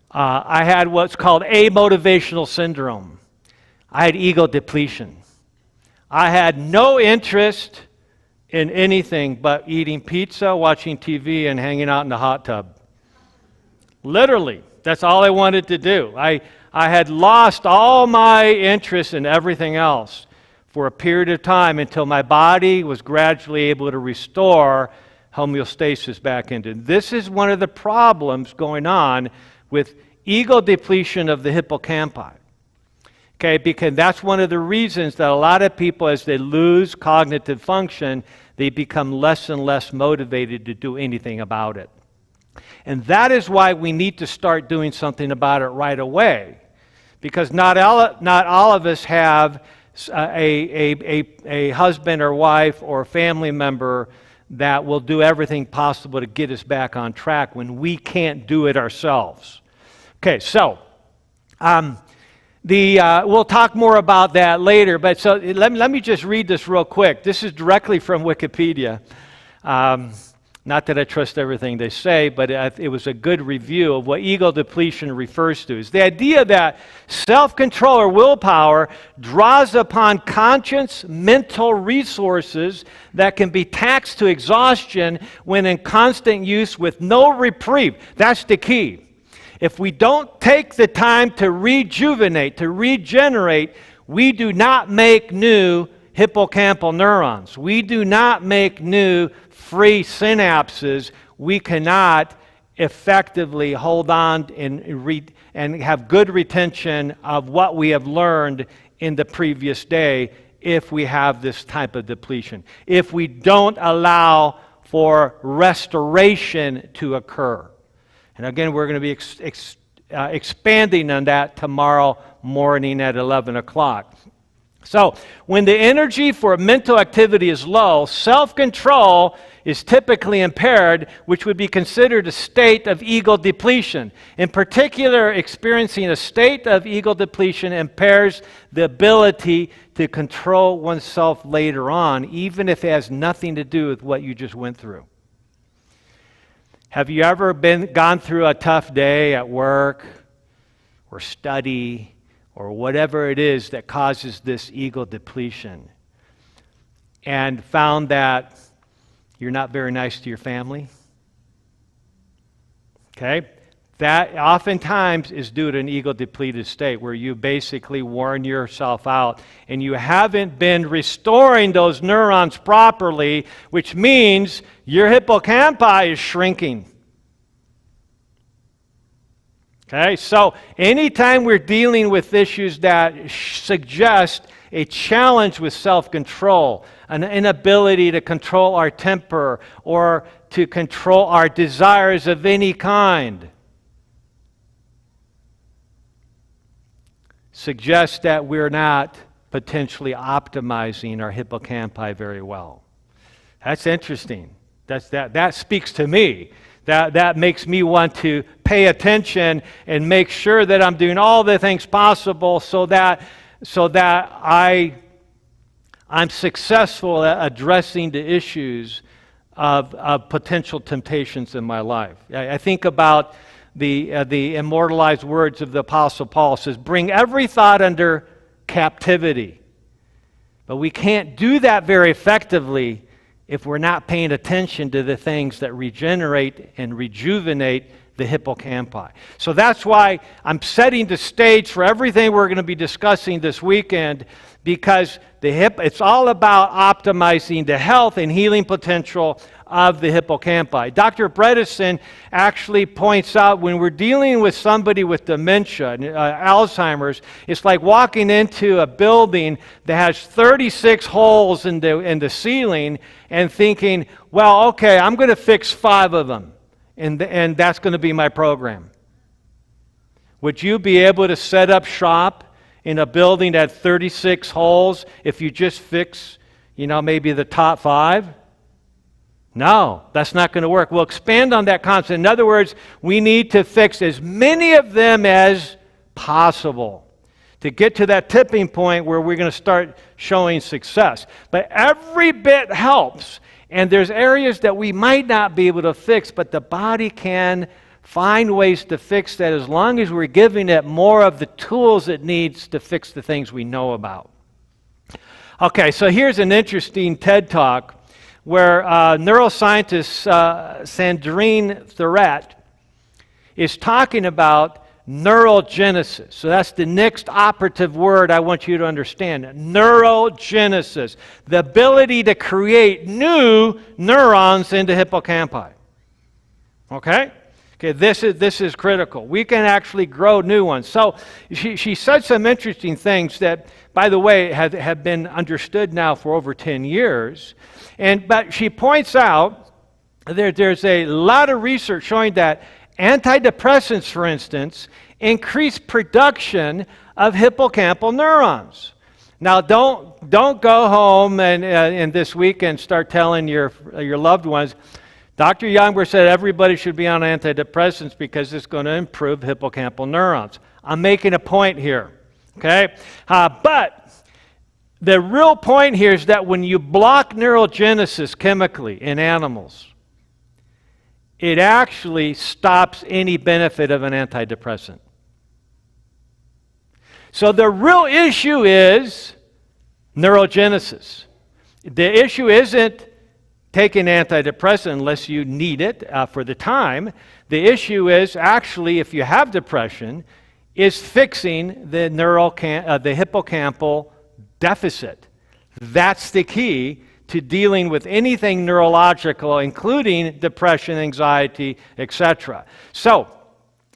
I had what's called amotivational syndrome. I had ego depletion. I had no interest in anything but eating pizza, watching TV, and hanging out in the hot tub. Literally, that's all I wanted to do. I I had lost all my interest in everything else for a period of time until my body was gradually able to restore homeostasis back into. This is one of the problems going on with ego depletion of the hippocampi. Okay, because that's one of the reasons that a lot of people, as they lose cognitive function, they become less and less motivated to do anything about it. And that is why we need to start doing something about it right away. Because not all of us have a husband or wife or family member that will do everything possible to get us back on track when we can't do it ourselves. Okay, so we'll talk more about that later, but so let me just read this real quick. This is directly from Wikipedia. Not that I trust everything they say, but it was a good review of what ego depletion refers to. It's the idea that self-control or willpower draws upon conscious mental resources that can be taxed to exhaustion when in constant use with no reprieve. That's the key. If we don't take the time to rejuvenate, to regenerate, we do not make new hippocampal neurons. We do not make new free synapses. We cannot effectively hold on and have good retention of what we have learned in the previous day if we have this type of depletion. If we don't allow for restoration to occur. And again, we're going to be expanding on that tomorrow morning at 11 o'clock. So, when the energy for mental activity is low, self-control is typically impaired, which would be considered a state of ego depletion. In particular, experiencing a state of ego depletion impairs the ability to control oneself later on, even if it has nothing to do with what you just went through. Have you ever gone through a tough day at work or study or whatever it is that causes this ego depletion and found that you're not very nice to your family? Okay? That oftentimes is due to an ego-depleted state where you basically worn yourself out and you haven't been restoring those neurons properly, which means your hippocampi is shrinking. Okay, so anytime we're dealing with issues that suggest a challenge with self-control, an inability to control our temper or to control our desires of any kind, suggests that we're not potentially optimizing our hippocampi very well. That's interesting. That speaks to me. That makes me want to pay attention and make sure that I'm doing all the things possible so that I'm successful at addressing the issues of potential temptations in my life. I think about the immortalized words of the Apostle Paul. It says, "Bring every thought under captivity." But we can't do that very effectively if we're not paying attention to the things that regenerate and rejuvenate the hippocampi. So that's why I'm setting the stage for everything we're going to be discussing this weekend, because it's all about optimizing the health and healing potential of the hippocampi. Dr. Bredesen actually points out when we're dealing with somebody with dementia, Alzheimer's, it's like walking into a building that has 36 holes in the ceiling and thinking, well, okay, I'm going to fix 5 of them, and that's going to be my program. Would you be able to set up shop in a building that had 36 holes if you just fix, maybe the top 5? No, that's not going to work. We'll expand on that concept. In other words, we need to fix as many of them as possible to get to that tipping point where we're going to start showing success. But every bit helps, and there's areas that we might not be able to fix, but the body can find ways to fix that as long as we're giving it more of the tools it needs to fix the things we know about. Okay, so here's an interesting TED Talk where neuroscientist Sandrine Thurett is talking about neurogenesis. So that's the next operative word I want you to understand. Neurogenesis. The ability to create new neurons into hippocampi. Okay? Okay, this is critical. We can actually grow new ones. So she said some interesting things that, by the way, have been understood now for over 10 years. But she points out there's a lot of research showing that antidepressants, for instance, increase production of hippocampal neurons. Now, don't go home and this week and start telling your loved ones, Dr. Youngberg said everybody should be on antidepressants because it's going to improve hippocampal neurons. I'm making a point here, okay? But the real point here is that when you block neurogenesis chemically in animals, it actually stops any benefit of an antidepressant. So the real issue is neurogenesis. The issue isn't take an antidepressant unless you need it for the time. The issue is actually, if you have depression, is fixing the hippocampal deficit. That's the key to dealing with anything neurological, including depression, anxiety, etc. So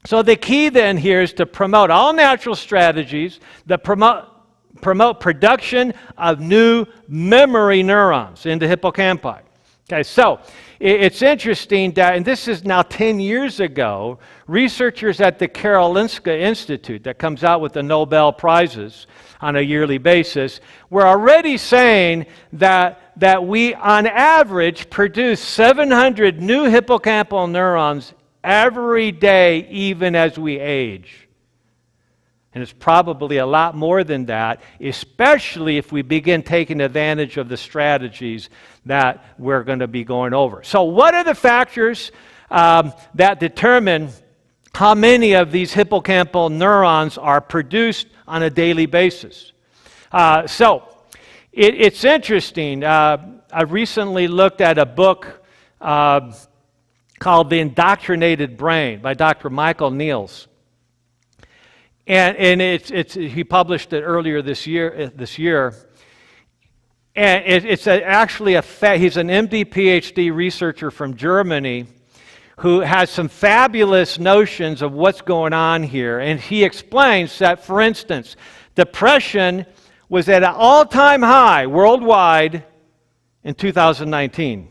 the key then here is to promote all natural strategies that promote production of new memory neurons into hippocampi. Okay, so it's interesting that, and this is now 10 years ago, researchers at the Karolinska Institute that comes out with the Nobel Prizes on a yearly basis were already saying that we, on average, produce 700 new hippocampal neurons every day, even as we age. And it's probably a lot more than that, especially if we begin taking advantage of the strategies that we're going to be going over. So what are the factors that determine how many of these hippocampal neurons are produced on a daily basis? It's interesting. I recently looked at a book called The Indoctrinated Brain by Dr. Michael Niels. And he published it earlier this year. And he's an MD, PhD researcher from Germany who has some fabulous notions of what's going on here. And he explains that, for instance, depression was at an all-time high worldwide in 2019.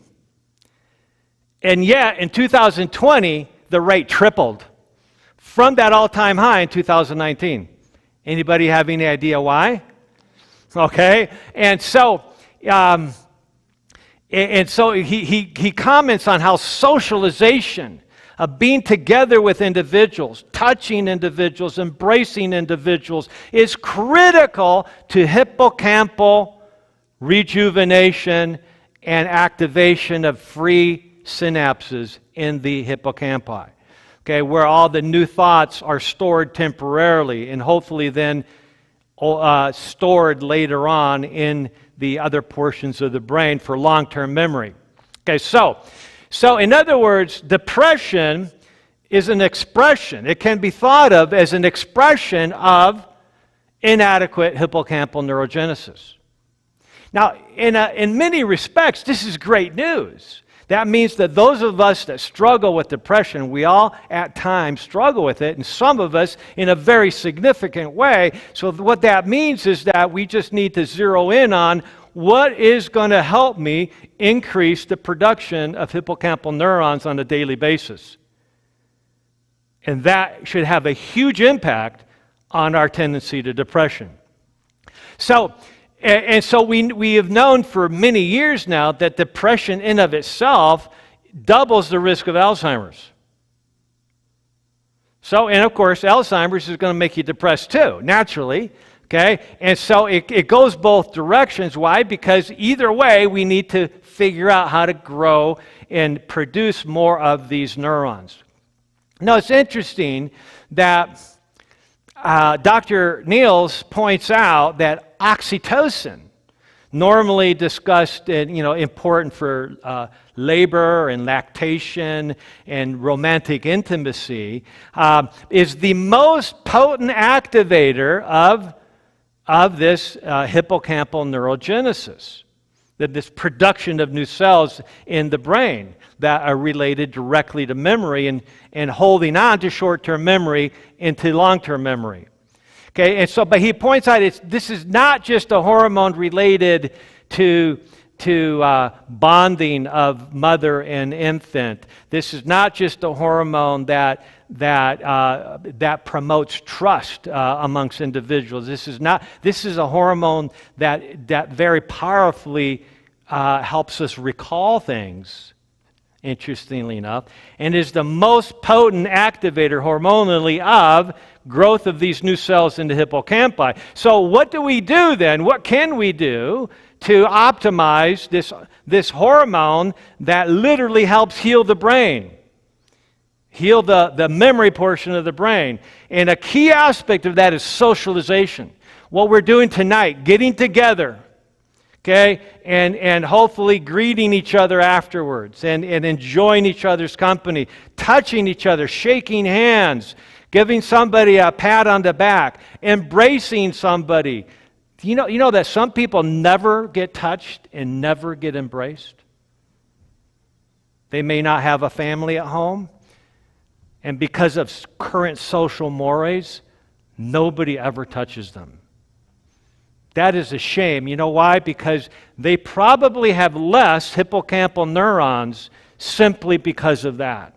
And yet, in 2020, the rate tripled from that all-time high in 2019. Anybody have any idea why? Okay, and so he comments on how socialization of being together with individuals, touching individuals, embracing individuals is critical to hippocampal rejuvenation and activation of free synapses in the hippocampi. Okay, where all the new thoughts are stored temporarily and hopefully then stored later on in the other portions of the brain for long-term memory. Okay, so in other words, depression is an expression. It can be thought of as an expression of inadequate hippocampal neurogenesis. Now, in many respects, this is great news. That means that those of us that struggle with depression, we all at times struggle with it, and some of us in a very significant way. So what that means is that we just need to zero in on what is going to help me increase the production of hippocampal neurons on a daily basis. And that should have a huge impact on our tendency to depression. So we have known for many years now that depression in of itself doubles the risk of Alzheimer's. And of course, Alzheimer's is going to make you depressed too, naturally. Okay? And so it goes both directions. Why? Because either way, we need to figure out how to grow and produce more of these neurons. Now, it's interesting that Dr. Niels points out that oxytocin, normally discussed and important for labor and lactation and romantic intimacy, is the most potent activator of this hippocampal neurogenesis, this production of new cells in the brain that are related directly to memory and holding on to short-term memory into long-term memory. Okay, and so, but he points out this is not just a hormone related to bonding of mother and infant. This is not just a hormone that promotes trust amongst individuals. This is a hormone that very powerfully helps us recall things, interestingly enough, and is the most potent activator hormonally of growth of these new cells in the hippocampi. So what do we do then? What can we do to optimize this hormone that literally helps heal the brain? Heal the memory portion of the brain. And a key aspect of that is socialization. What we're doing tonight, getting together, okay, and hopefully greeting each other afterwards and enjoying each other's company, touching each other, shaking hands, giving somebody a pat on the back, embracing somebody. You know that some people never get touched and never get embraced? They may not have a family at home, and because of current social mores, nobody ever touches them. That is a shame. You know why? Because they probably have less hippocampal neurons simply because of that.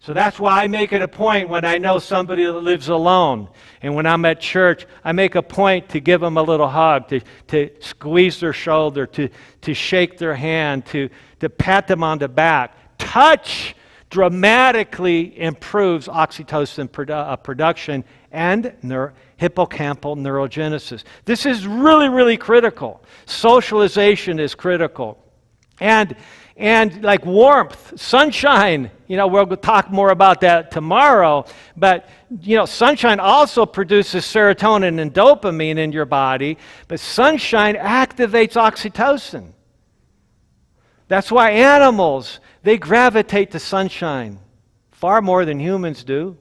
So that's why I make it a point when I know somebody that lives alone, and when I'm at church, I make a point to give them a little hug, to squeeze their shoulder, to shake their hand, to pat them on the back. Touch dramatically improves oxytocin production and hippocampal neurogenesis. This is really, really critical. Socialization is critical. And like warmth, sunshine, we'll talk more about that tomorrow, but sunshine also produces serotonin and dopamine in your body, but sunshine activates oxytocin. That's why animals, they gravitate to sunshine far more than humans do.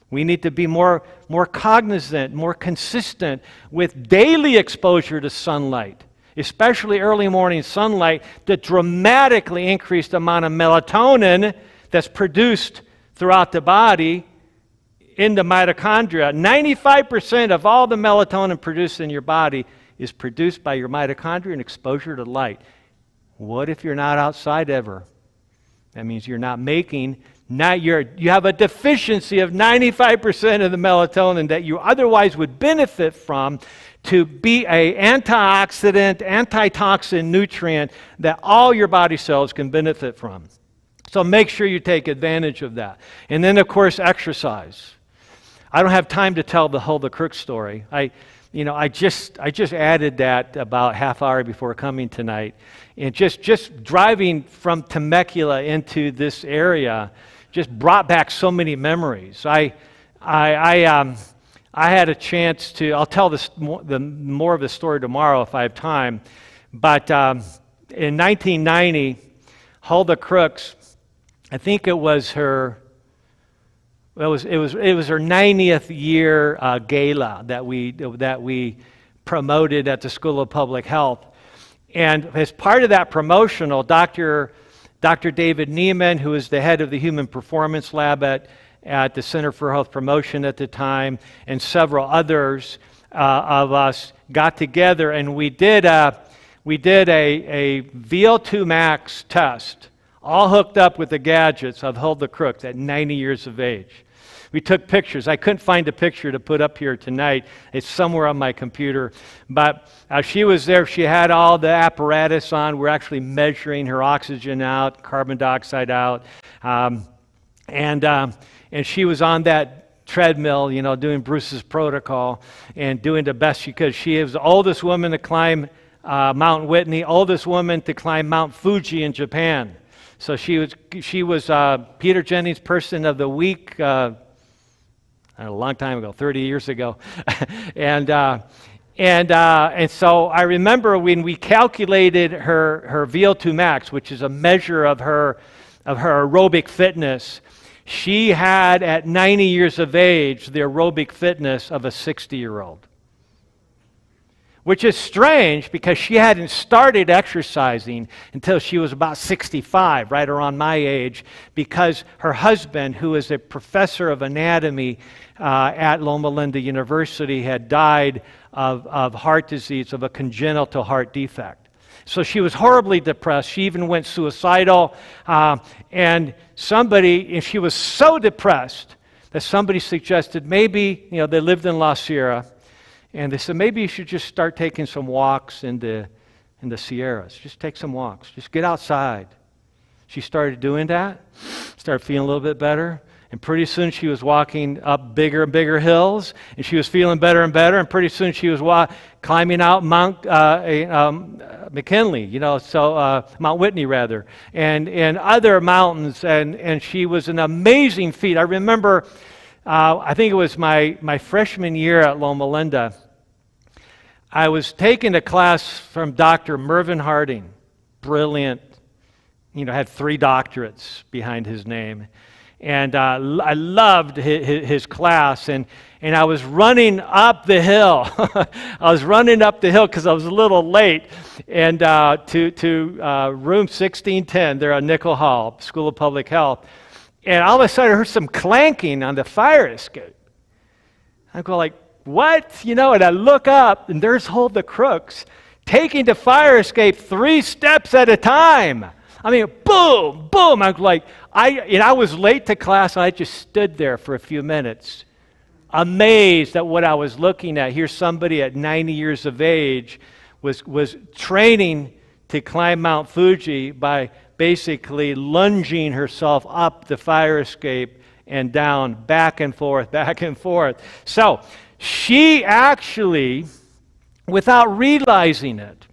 We need to be more cognizant, more consistent with daily exposure to sunlight, especially early morning sunlight, the dramatically increased amount of melatonin that's produced throughout the body in the mitochondria. 95% of all the melatonin produced in your body is produced by your mitochondria and exposure to light. What if you're not outside ever? That means you're not making, you have a deficiency of 95% of the melatonin that you otherwise would benefit from to be an antioxidant, antitoxin nutrient that all your body cells can benefit from. So make sure you take advantage of that. And then, of course, exercise. I don't have time to tell the Hold the Crook story. I just added that about half hour before coming tonight. And just driving from Temecula into this area just brought back so many memories. I had a chance to, I'll tell more of the story tomorrow if I have time, but in 1990, Hulda Crooks, I think it was her 90th year gala that we promoted at the School of Public Health. And as part of that promotional, Dr. David Neiman, who was the head of the Human Performance Lab at the Center for Health Promotion at the time, and several others of us got together and we did a VO2 max test, all hooked up with the gadgets of Hulda Crooks at 90 years of age. We took pictures. I couldn't find a picture to put up here tonight. It's somewhere on my computer. But she was there. She had all the apparatus on. We're actually measuring her oxygen out, carbon dioxide out. And she was on that treadmill, doing Bruce's protocol and doing the best she could. She is the oldest woman to climb Mount Whitney, oldest woman to climb Mount Fuji in Japan. So she was Peter Jennings Person of the Week a long time ago, 30 years ago. And And so I remember when we calculated her VO2 max, which is a measure of her aerobic fitness, she had at 90 years of age the aerobic fitness of a 60-year-old. Which is strange because she hadn't started exercising until she was about 65, right around my age, because her husband, who is a professor of anatomy at Loma Linda University, had died of heart disease, of a congenital heart defect. So she was horribly depressed. She even went suicidal. And she was so depressed that somebody suggested maybe, they lived in La Sierra, and they said, maybe you should just start taking some walks in the Sierras. Just take some walks. Just get outside. She started doing that, started feeling a little bit better, and pretty soon she was walking up bigger and bigger hills, and she was feeling better and better, and pretty soon she was climbing out Mount McKinley, Mount Whitney rather, and other mountains, and she was an amazing feat. I remember, I think it was my freshman year at Loma Linda, I was taking a class from Dr. Mervyn Harding, brilliant, had 3 doctorates behind his name. And I loved his class, and I was running up the hill. I was running up the hill because I was a little late, and to room 1610 there at Nickel Hall, School of Public Health. And all of a sudden I heard some clanking on the fire escape. I go like, what? And I look up, and there's the crooks taking the fire escape 3 steps at a time. I mean, boom, boom. I was like, I was late to class, and I just stood there for a few minutes, amazed at what I was looking at. Here's somebody at 90 years of age was training to climb Mount Fuji by basically lunging herself up the fire escape and down, back and forth, back and forth. So she actually, without realizing it,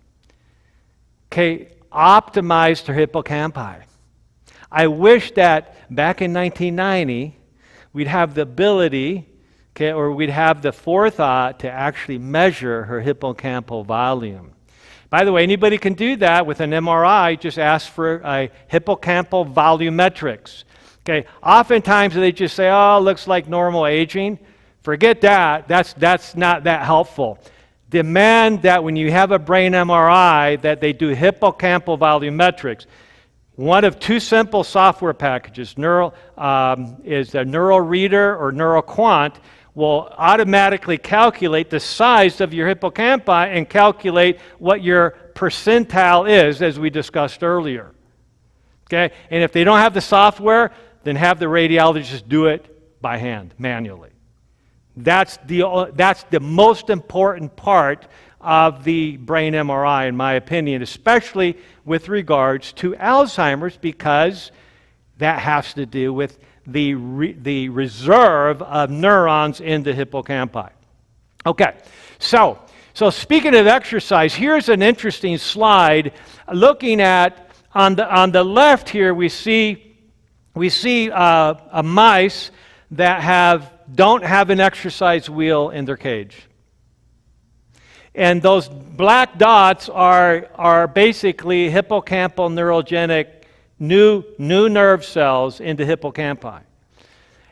optimized her hippocampi. I wish that back in 1990, we'd have the ability, or we'd have the forethought to actually measure her hippocampal volume. By the way, anybody can do that with an MRI. Just ask for a hippocampal volumetrics. Oftentimes they just say, oh, it looks like normal aging. Forget that. That's not that helpful. Demand that when you have a brain MRI that they do hippocampal volumetrics. One of 2 simple software packages, is a Neural Reader or NeuroQuant, will automatically calculate the size of your hippocampi and calculate what your percentile is, as we discussed earlier. And if they don't have the software, then have the radiologist do it by hand, manually. That's the most important part of the brain MRI, in my opinion, especially with regards to Alzheimer's, because that has to do with the reserve of neurons in the hippocampi. Okay, so speaking of exercise, here's an interesting slide looking at, on the left here, we see a mice that don't have an exercise wheel in their cage. And those black dots are basically hippocampal neurogenic new nerve cells into hippocampi.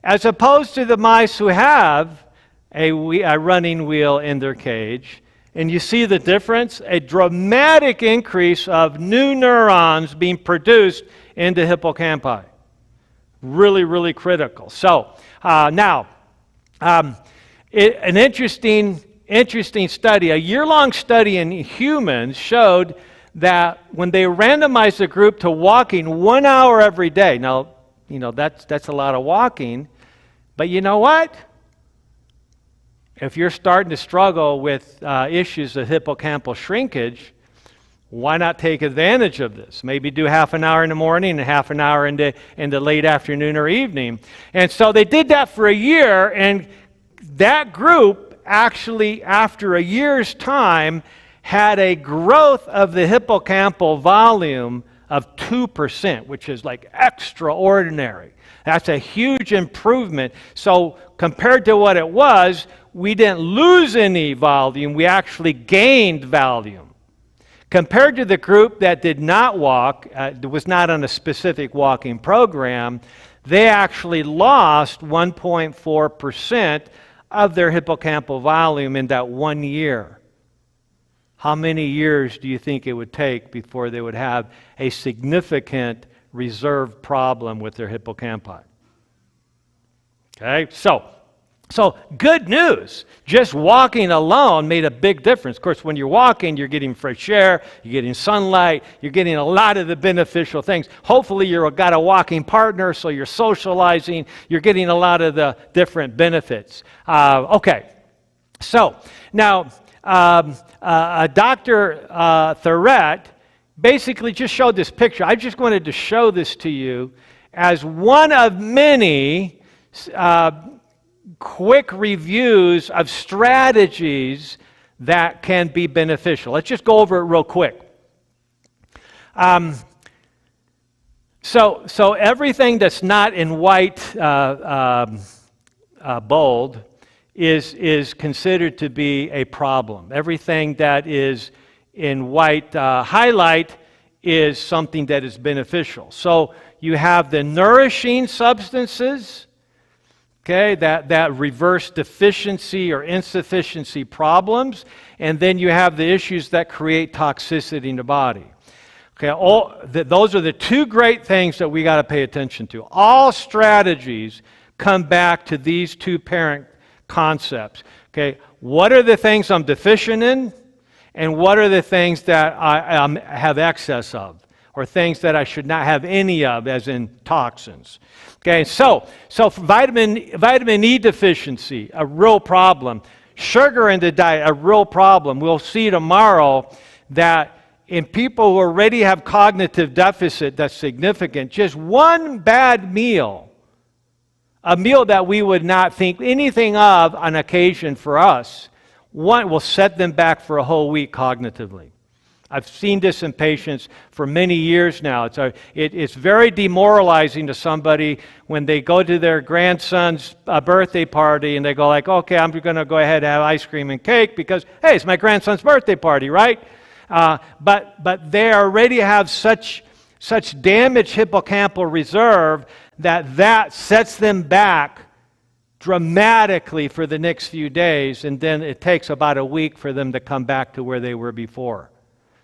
As opposed to the mice who have a running wheel in their cage, and you see the difference? A dramatic increase of new neurons being produced into hippocampi. Really, really critical. So now, an interesting study, a year-long study in humans showed that when they randomized the group to walking 1 hour every day, now, that's a lot of walking, but you know what? If you're starting to struggle with issues of hippocampal shrinkage, why not take advantage of this? Maybe do half an hour in the morning and half an hour in the late afternoon or evening. And so they did that for a year, and that group actually, after a year's time, had a growth of the hippocampal volume of 2%, which is like extraordinary. That's a huge improvement. So compared to what it was, we didn't lose any volume, we actually gained volume. Compared to the group that did not walk, was not on a specific walking program, they actually lost 1.4% of their hippocampal volume in that 1 year. How many years do you think it would take before they would have a significant reserve problem with their hippocampi? Okay, so good news. Just walking alone made a big difference. Of course, when you're walking, you're getting fresh air, you're getting sunlight, you're getting a lot of the beneficial things. Hopefully, you've got a walking partner, so you're socializing, you're getting a lot of the different benefits. Okay, so now Dr. Thurett basically just showed this picture. I just wanted to show this to you as one of many quick reviews of strategies that can be beneficial. Let's just go over it real quick. So everything that's not in white bold is considered to be a problem. Everything that is in white highlight is something that is beneficial. So you have the nourishing substances, okay, that reverse deficiency or insufficiency problems, and then you have the issues that create toxicity in the body. Okay, those are the two great things that we got to pay attention to. All strategies come back to these two parent concepts. Okay, what are the things I'm deficient in, and what are the things that I have excess of, or things that I should not have any of, as in toxins. Okay, so for vitamin E deficiency, a real problem. Sugar in the diet, a real problem. We'll see tomorrow that in people who already have cognitive deficit that's significant, just one bad meal, a meal that we would not think anything of on occasion for us, one will set them back for a whole week cognitively. I've seen this in patients for many years now. It's very demoralizing to somebody when they go to their grandson's birthday party and they go like, okay, I'm going to go ahead and have ice cream and cake because, hey, it's my grandson's birthday party, right? But they already have such damaged hippocampal reserve that sets them back dramatically for the next few days, and then it takes about a week for them to come back to where they were before.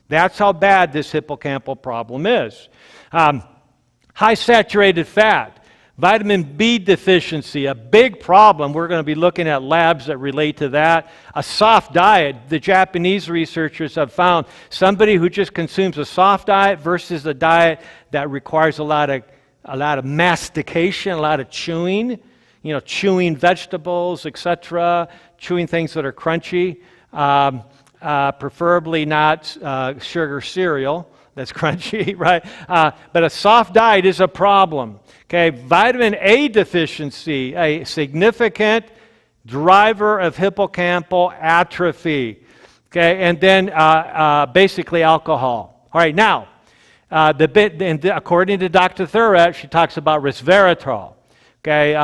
That's how bad this hippocampal problem is. High saturated fat, vitamin B deficiency, a big problem. We're going to be looking at labs that relate to that. A soft diet, the Japanese researchers have found somebody who just consumes a soft diet versus a diet that requires a lot of mastication, a lot of chewing, chewing vegetables, etc., chewing things that are crunchy. Preferably not sugar cereal that's crunchy, right? But a soft diet is a problem. Okay, vitamin A deficiency, a significant driver of hippocampal atrophy. Okay, and then basically alcohol. All right, now, according to Dr. Thurett, she talks about resveratrol. Okay,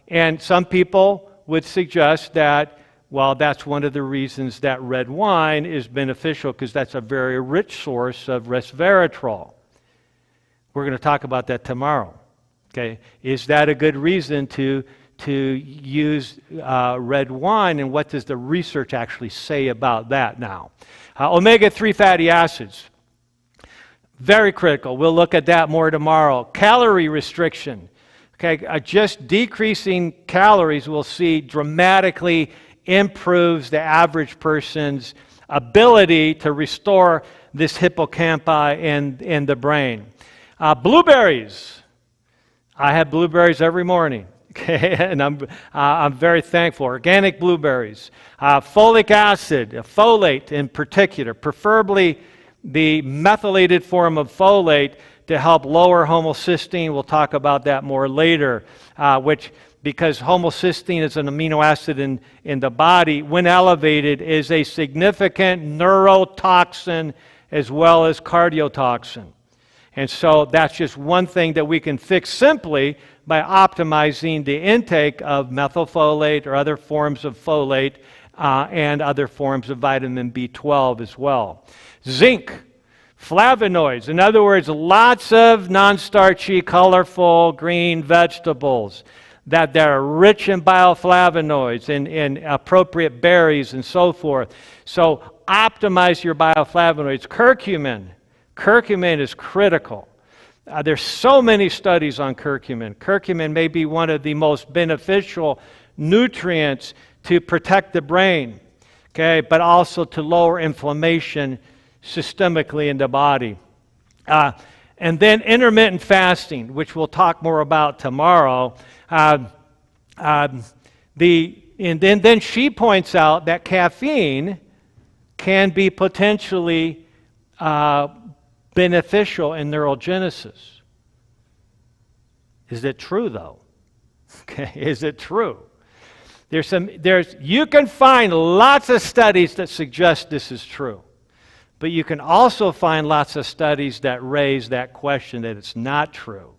and some people would suggest that, well, that's one of the reasons that red wine is beneficial, because that's a very rich source of resveratrol. We're going to talk about that tomorrow. Okay, is that a good reason to use red wine, and what does the research actually say about that now? Omega-3 fatty acids, very critical. We'll look at that more tomorrow. Calorie restriction. Okay, just decreasing calories we'll see dramatically improves the average person's ability to restore this hippocampi in the brain. Blueberries. I have blueberries every morning, okay, and I'm very thankful. Organic blueberries. Folic acid, folate in particular, preferably the methylated form of folate to help lower homocysteine. We'll talk about that more later, because homocysteine is an amino acid in the body, when elevated, is a significant neurotoxin as well as cardiotoxin. And so that's just one thing that we can fix simply by optimizing the intake of methylfolate or other forms of folate and other forms of vitamin B12 as well. Zinc, flavonoids, in other words, lots of non-starchy, colorful green vegetables that are rich in bioflavonoids and appropriate berries and so forth. So optimize your bioflavonoids. Curcumin. Curcumin is critical. There's so many studies on curcumin. Curcumin may be one of the most beneficial nutrients to protect the brain, okay, but also to lower inflammation systemically in the body. And then intermittent fasting, which we'll talk more about tomorrow. And then she points out that caffeine can be potentially beneficial in neurogenesis. Is it true, though? Okay, is it true? You can find lots of studies that suggest this is true. But you can also find lots of studies that raise that question that it's not true.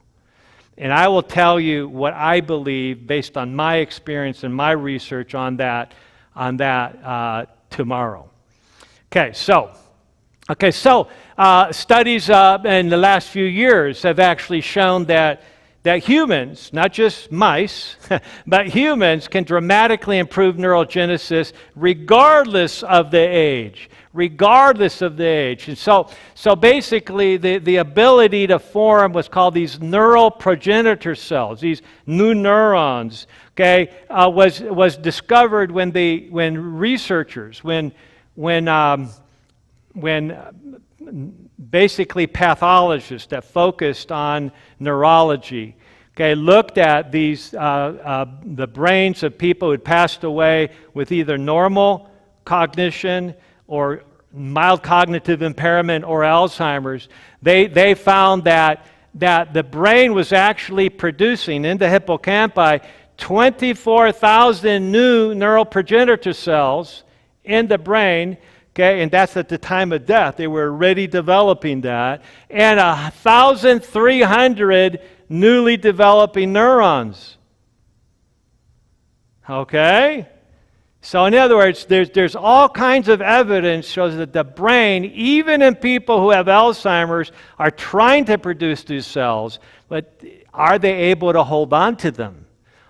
And I will tell you what I believe based on my experience and my research on that tomorrow. Okay, so studies in the last few years have actually shown that humans, not just mice, but humans can dramatically improve neurogenesis regardless of the age. Regardless of the age. And so basically the ability to form what's called these neural progenitor cells, these new neurons, okay, was discovered when researchers, when basically pathologists that focused on neurology, okay, looked at these the brains of people who had passed away with either normal cognition or mild cognitive impairment or Alzheimer's. They found that the brain was actually producing in the hippocampi 24,000 new neural progenitor cells in the brain. Okay, and that's at the time of death. They were already developing that. And 1,300 newly developing neurons. Okay? So in other words, there's all kinds of evidence shows that the brain, even in people who have Alzheimer's, are trying to produce these cells, but are they able to hold on to them?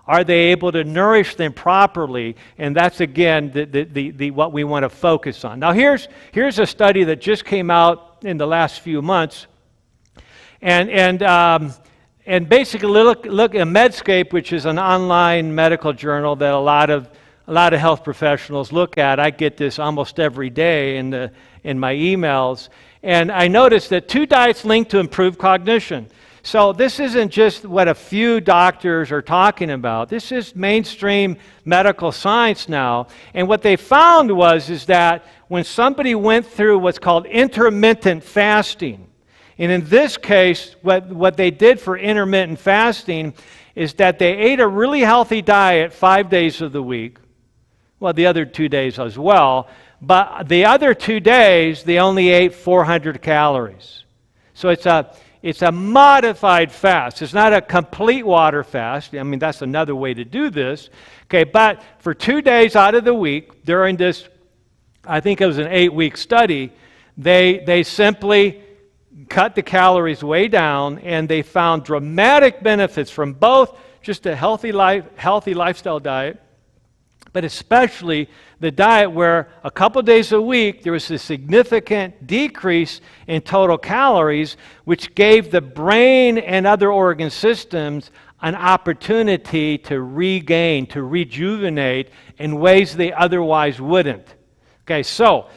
Are they able to nourish them properly? And that's, again, the what we want to focus on. Now, here's a study that just came out in the last few months. And basically, look at Medscape, which is an online medical journal that a lot of health professionals look at. I get this almost every day in my emails. And I noticed that 2 diets linked to improved cognition. So this isn't just what a few doctors are talking about. This is mainstream medical science now. And what they found is that when somebody went through what's called intermittent fasting, and in this case, what they did for intermittent fasting is that they ate a really healthy diet 5 days of the week. Well, the other 2 days as well. But the other 2 days, they only ate 400 calories. So it's a modified fast. It's not a complete water fast. I mean, that's another way to do this. Okay, but for 2 days out of the week, during this, I think it was an 8-week study, they simply cut the calories way down, and they found dramatic benefits from both just a healthy lifestyle diet, but especially the diet where a couple days a week there was a significant decrease in total calories, which gave the brain and other organ systems an opportunity to regain, to rejuvenate in ways they otherwise wouldn't. Okay, so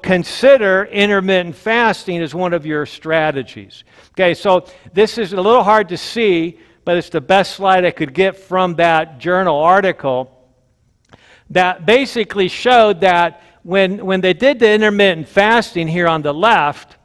consider intermittent fasting as one of your strategies. Okay, so this is a little hard to see, but it's the best slide I could get from that journal article that basically showed that when they did the intermittent fasting here on the left,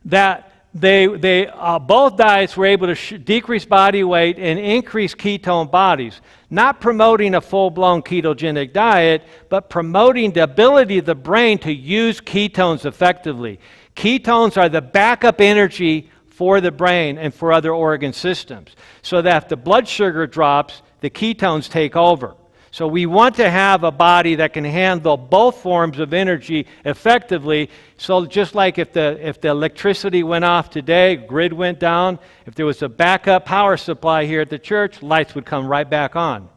that both diets were able to decrease body weight and increase ketone bodies, not promoting a full-blown ketogenic diet, but promoting the ability of the brain to use ketones effectively. Ketones are the backup energy for the brain and for other organ systems, so that if the blood sugar drops, the ketones take over. So we want to have a body that can handle both forms of energy effectively. So just like if the electricity went off today, grid went down, if there was a backup power supply here at the church, lights would come right back on.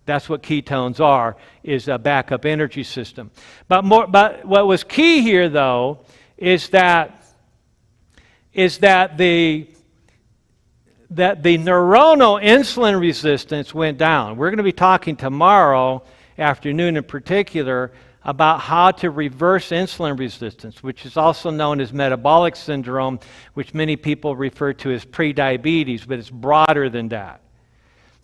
That's what ketones are, is a backup energy system. But what was key here, though, is that the neuronal insulin resistance went down. We're going to be talking tomorrow afternoon in particular about how to reverse insulin resistance, which is also known as metabolic syndrome, which many people refer to as prediabetes, but it's broader than that.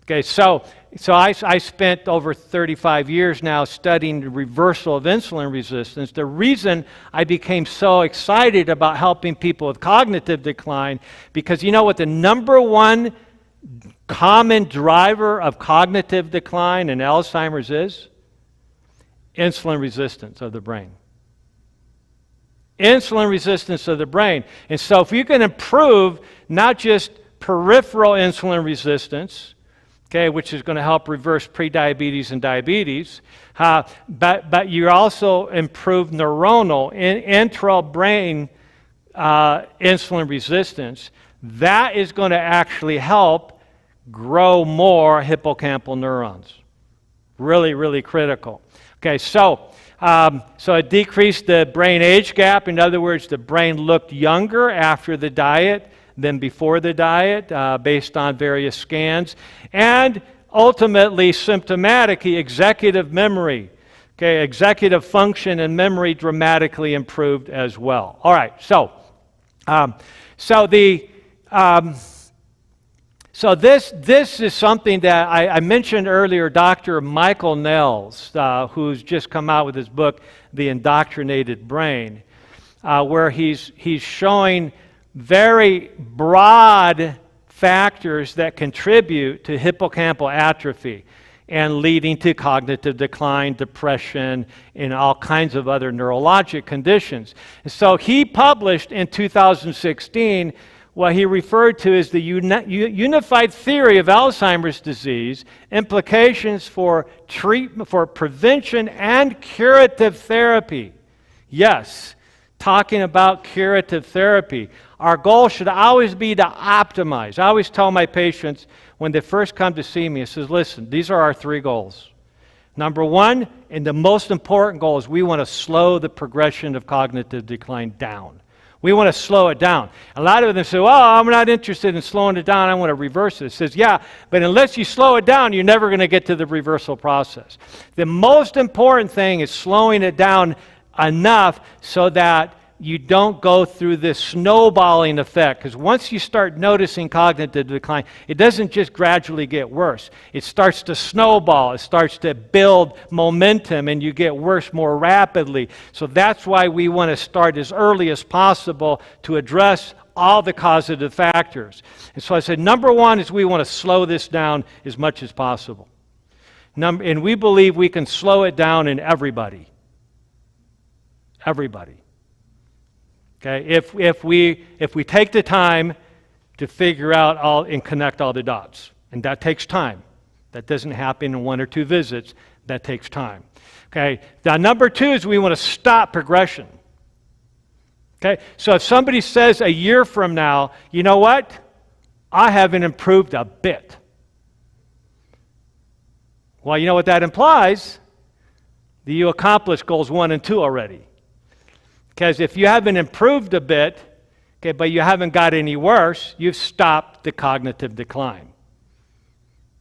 Okay, so I spent over 35 years now studying the reversal of insulin resistance. The reason I became so excited about helping people with cognitive decline, because you know what the number one common driver of cognitive decline in Alzheimer's is? Insulin resistance of the brain. Insulin resistance of the brain. And so if you can improve not just peripheral insulin resistance, okay, which is going to help reverse prediabetes and diabetes, but you also improve neuronal intra-brain insulin resistance. That is going to actually help grow more hippocampal neurons. Really, really critical. Okay, so it decreased the brain age gap. In other words, the brain looked younger after the diet than before the diet, based on various scans. And ultimately, symptomatically, executive memory, okay, executive function and memory dramatically improved as well. All right, so this is something that I mentioned earlier. Dr. Michael Nels, who's just come out with his book, The Indoctrinated Brain, where he's showing very broad factors that contribute to hippocampal atrophy and leading to cognitive decline, depression, and all kinds of other neurologic conditions. And so he published in 2016 what he referred to as the unified theory of Alzheimer's disease, implications for treatment, for prevention and curative therapy. Yes, talking about curative therapy. Our goal should always be to optimize. I always tell my patients when they first come to see me, I says, listen, these are our three goals. Number one, and the most important goal, is we want to slow the progression of cognitive decline down. We want to slow it down. A lot of them say, well, I'm not interested in slowing it down. I want to reverse it. It says, yeah, but unless you slow it down, you're never going to get to the reversal process. The most important thing is slowing it down enough so that you don't go through this snowballing effect. Because once you start noticing cognitive decline, it doesn't just gradually get worse. It starts to snowball. It starts to build momentum, and you get worse more rapidly. So that's why we want to start as early as possible to address all the causative factors. And so I said, number one is we want to slow this down as much as possible. And we believe we can slow it down in everybody. Everybody. Okay, if we take the time to figure out all and connect all the dots, and that takes time. That doesn't happen in one or two visits. That takes time. Okay. Now, number two is we want to stop progression. Okay. So if somebody says a year from now, you know what? I haven't improved a bit. Well, you know what that implies? That you accomplished goals 1 and 2 already. Because if you haven't improved a bit, okay, but you haven't got any worse, you've stopped the cognitive decline.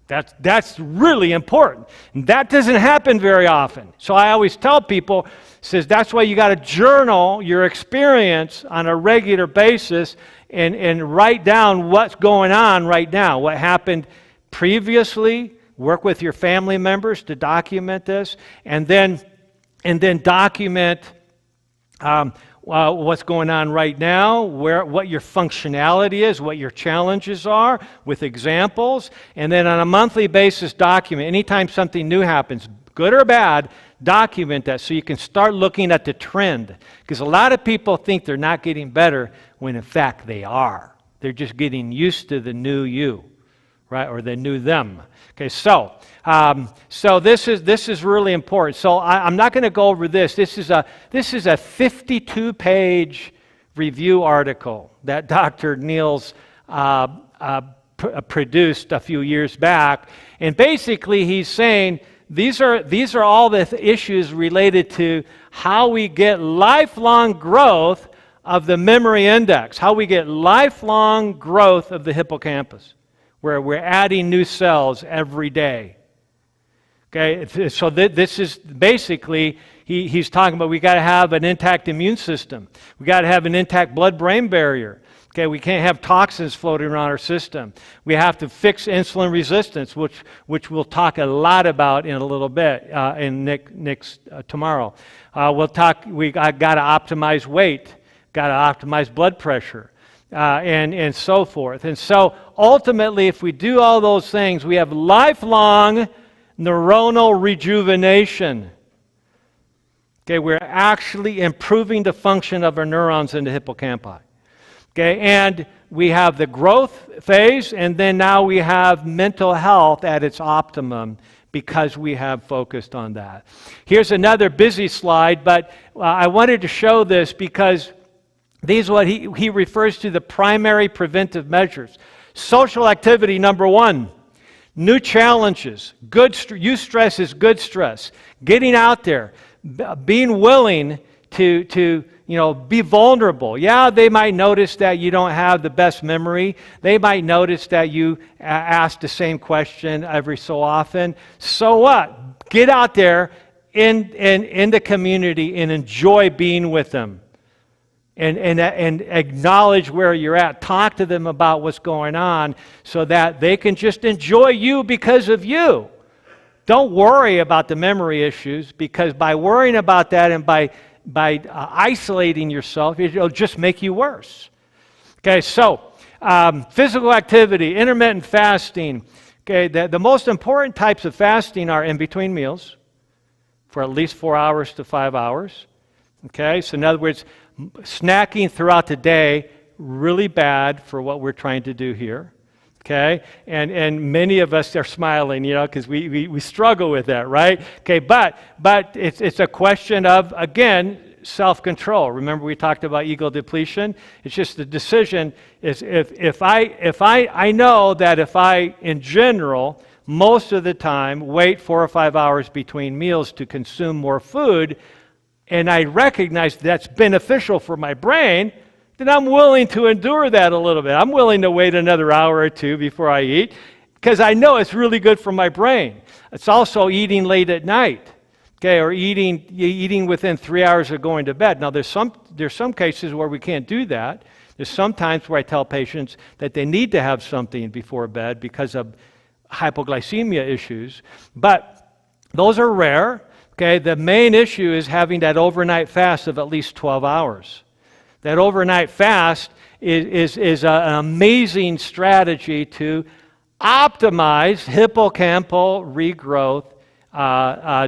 That's really important. And that doesn't happen very often. So I always tell people, says that's why you got to journal your experience on a regular basis and write down what's going on right now, what happened previously, work with your family members to document this, and then document what's going on right now, what your functionality is, what your challenges are with examples, and then on a monthly basis document. Anytime something new happens, good or bad, document that so you can start looking at the trend. Because a lot of people think they're not getting better when in fact they are. They're just getting used to the new you, right, or the new them. Okay, so this is really important. So I'm not going to go over this. This is a 52-page review article that Dr. Niels produced a few years back, and basically he's saying these are all the issues related to how we get lifelong growth of the memory index, how we get lifelong growth of the hippocampus, where we're adding new cells every day. Okay, so this is basically, he's talking about we got to have an intact immune system. We got to have an intact blood-brain barrier. Okay, we can't have toxins floating around our system. We have to fix insulin resistance, which we'll talk a lot about in a little bit tomorrow. We'll talk. I got to optimize weight, got to optimize blood pressure, and so forth. And so ultimately, if we do all those things, we have lifelong neuronal rejuvenation. Okay, we're actually improving the function of our neurons in the hippocampi. Okay, and we have the growth phase, and then now we have mental health at its optimum because we have focused on that. Here's another busy slide, but I wanted to show this because these are what he refers to the primary preventive measures. Social activity, number one. New challenges. Eustress is good stress. Getting out there. Being willing to be vulnerable. Yeah, they might notice that you don't have the best memory. They might notice that you ask the same question every so often. So what? Get out there in the community and enjoy being with them. And acknowledge where you're at. Talk to them about what's going on so that they can just enjoy you because of you. Don't worry about the memory issues, because by worrying about that and by isolating yourself, it'll just make you worse. Okay, so physical activity, intermittent fasting. Okay, the most important types of fasting are in between meals for at least 4 hours to 5 hours. Okay, so in other words, snacking throughout the day, really bad for what we're trying to do here. Okay, and many of us are smiling, because we struggle with that, right? Okay, but it's a question of, again, self-control. Remember we talked about ego depletion? It's just the decision is if I know that if I, in general, most of the time wait 4 or 5 hours between meals to consume more food, and I recognize that's beneficial for my brain, then I'm willing to endure that a little bit. I'm willing to wait another hour or two before I eat because I know it's really good for my brain. It's also eating late at night, okay, or eating within 3 hours of going to bed. Now, there's some cases where we can't do that. There's some times where I tell patients that they need to have something before bed because of hypoglycemia issues, but those are rare. Okay, the main issue is having that overnight fast of at least 12 hours. That overnight fast is an amazing strategy to optimize hippocampal regrowth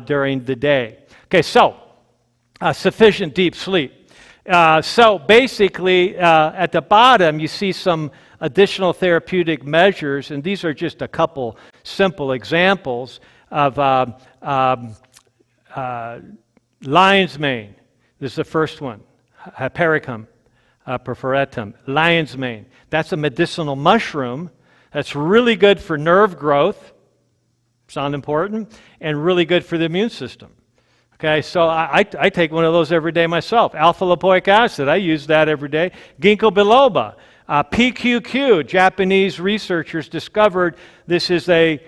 during the day. Okay, so sufficient deep sleep. So basically, at the bottom, you see some additional therapeutic measures, and these are just a couple simple examples of lion's mane. This is the first one. Hypericum perforatum, lion's mane. That's a medicinal mushroom that's really good for nerve growth, sound important, and really good for the immune system. Okay, so I take one of those every day myself. Alpha-lipoic acid, I use that every day. Ginkgo biloba. PQQ, Japanese researchers discovered this is a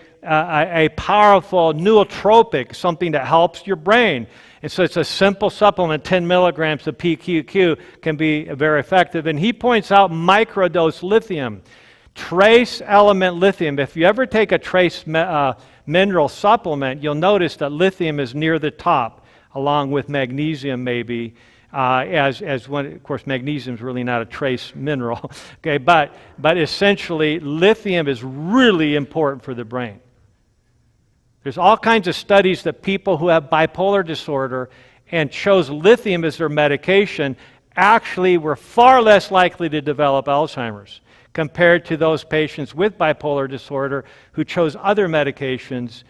powerful nootropic, something that helps your brain. And so it's a simple supplement, 10 milligrams of PQQ can be very effective. And he points out microdose lithium, trace element lithium. If you ever take a trace mineral supplement, you'll notice that lithium is near the top, along with magnesium maybe. as one. Of course, magnesium is really not a trace mineral. Okay, but essentially, lithium is really important for the brain. There's all kinds of studies that people who have bipolar disorder and chose lithium as their medication actually were far less likely to develop Alzheimer's compared to those patients with bipolar disorder who chose other medications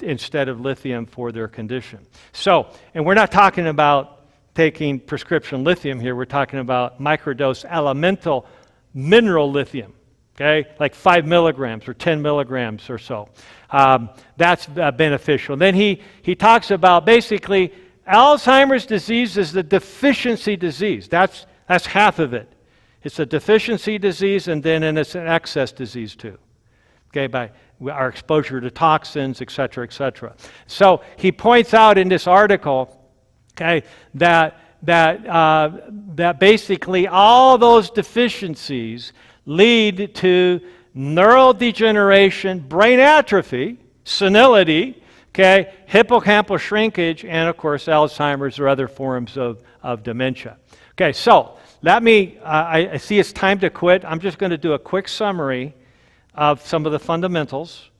instead of lithium for their condition. So, and we're not talking about taking prescription lithium here. We're talking about microdose elemental mineral lithium, okay, like 5 milligrams or 10 milligrams or so. That's beneficial. Then he talks about basically Alzheimer's disease is the deficiency disease. That's half of it. It's a deficiency disease, and then it's an excess disease too. Okay, by our exposure to toxins, et cetera, et cetera. So he points out in this article, okay, that basically all those deficiencies lead to neurodegeneration, brain atrophy, senility, okay, hippocampal shrinkage, and of course Alzheimer's or other forms of dementia. Okay, so let me, I see it's time to quit. I'm just going to do a quick summary of some of the fundamentals,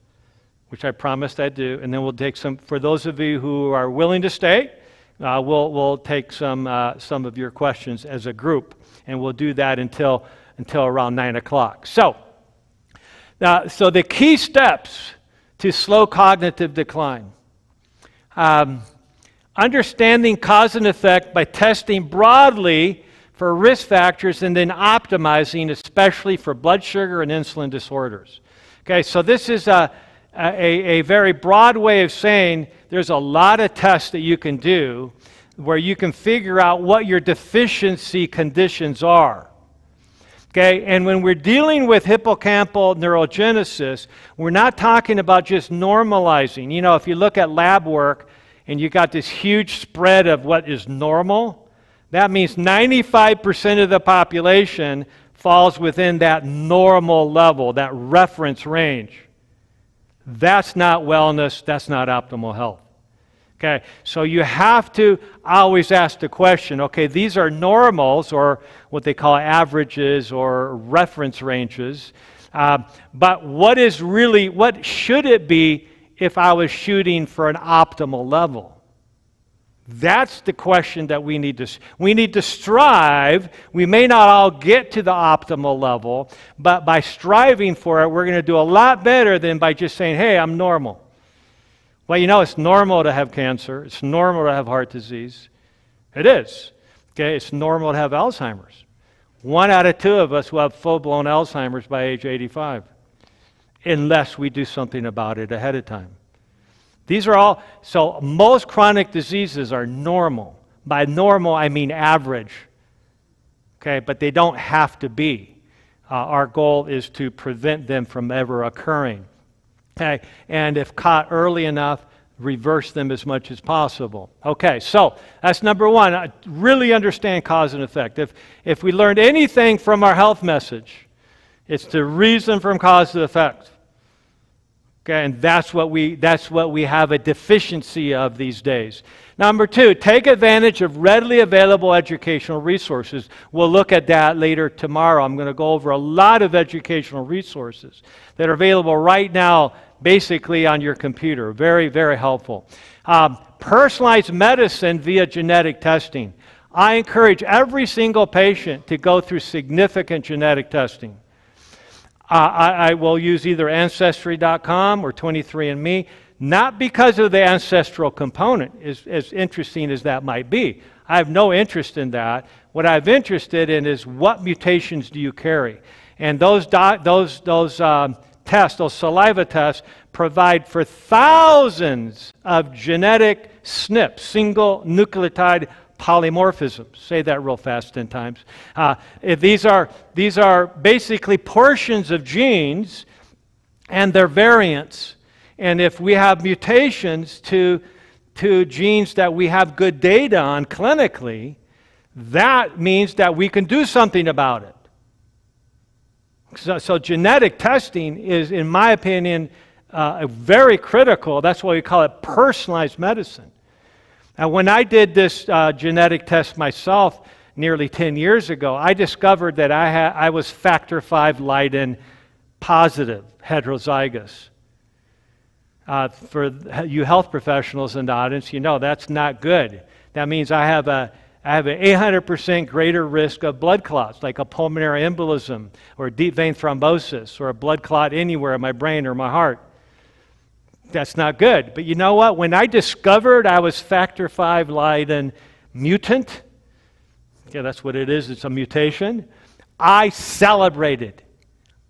which I promised I'd do, and then we'll take some, for those of you who are willing to stay, we'll take some of your questions as a group, and we'll do that until around 9 o'clock. So the key steps to slow cognitive decline. Understanding cause and effect by testing broadly for risk factors and then optimizing, especially for blood sugar and insulin disorders. Okay, so this is a very broad way of saying there's a lot of tests that you can do where you can figure out what your deficiency conditions are. Okay, and when we're dealing with hippocampal neurogenesis, we're not talking about just normalizing. You know, if you look at lab work and you got this huge spread of what is normal, that means 95% of the population falls within that normal level, that reference range. That's not wellness, that's not optimal health. Okay, so you have to always ask the question, okay, these are normals or what they call averages or reference ranges, but what should it be if I was shooting for an optimal level? That's the question that we need to strive. We may not all get to the optimal level, but by striving for it, we're going to do a lot better than by just saying, hey, I'm normal. Well, you know, it's normal to have cancer. It's normal to have heart disease. It is. Okay, it's normal to have Alzheimer's. 1 out of 2 of us will have full-blown Alzheimer's by age 85, unless we do something about it ahead of time. These are all, so most chronic diseases are normal. By normal, I mean average. Okay, but they don't have to be. Our goal is to prevent them from ever occurring. Okay, and if caught early enough, reverse them as much as possible. Okay, so that's number one. Really understand cause and effect. If we learned anything from our health message, it's to reason from cause to effect. Okay, and that's what we have a deficiency of these days. Number 2, take advantage of readily available educational resources. We'll look at that later tomorrow. I'm going to go over a lot of educational resources that are available right now, basically on your computer. Very, very helpful. Personalized medicine via genetic testing. I encourage every single patient to go through significant genetic testing. I will use either Ancestry.com or 23andMe, not because of the ancestral component, as interesting as that might be. I have no interest in that. What I'm interested in is what mutations do you carry? And those tests, those saliva tests, provide for thousands of genetic SNPs, single nucleotide polymorphisms. Say that real fast 10 times. These are basically portions of genes and their variants. And if we have mutations to genes that we have good data on clinically, that means that we can do something about it. So genetic testing is, in my opinion, very critical. That's why we call it personalized medicine. When I did this genetic test myself nearly 10 years ago, I discovered that I was factor V Leiden positive, heterozygous. For you health professionals in the audience, you know that's not good. That means I have an 800% greater risk of blood clots, like a pulmonary embolism or deep vein thrombosis or a blood clot anywhere in my brain or my heart. That's not good. But you know what? When I discovered I was factor V Leiden mutant, yeah, that's what it is. It's a mutation. I celebrated.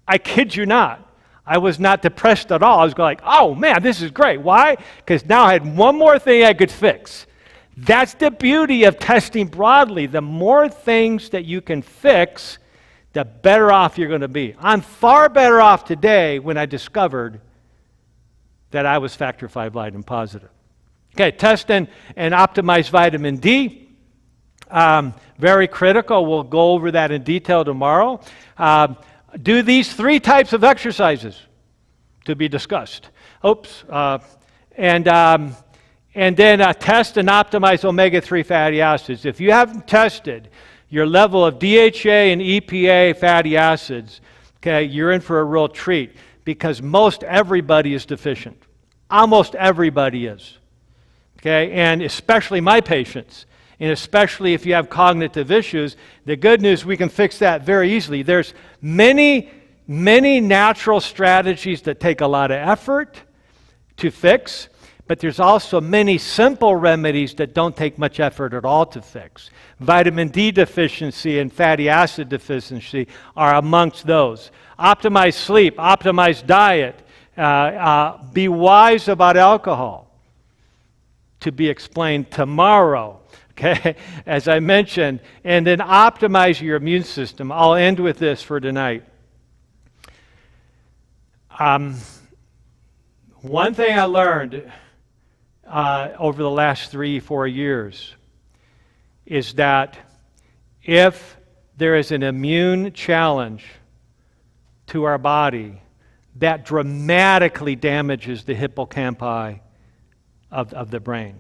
I kid you not. I was not depressed at all. I was like, oh man, this is great. Why? Because now I had one more thing I could fix. That's the beauty of testing broadly. The more things that you can fix, the better off you're going to be. I'm far better off today when I discovered that I was factor V Leiden positive. Okay, test and optimize vitamin D. Very critical. We'll go over that in detail tomorrow. Do these 3 types of exercises to be discussed. And then test and optimize omega-3 fatty acids. If you haven't tested your level of DHA and EPA fatty acids, okay, you're in for a real treat because most everybody is deficient. Almost everybody is. Okay, and especially my patients. And especially if you have cognitive issues, the good news, we can fix that very easily. There's many natural strategies that take a lot of effort to fix, but there's also many simple remedies that don't take much effort at all to fix. Vitamin D deficiency and fatty acid deficiency are amongst those. Optimize sleep, optimize diet, be wise about alcohol, to be explained tomorrow. Okay, as I mentioned, and then optimize your immune system. I'll end with this for tonight. One thing I learned over the last 3-4 years is that if there is an immune challenge to our body, that dramatically damages the hippocampi of the brain.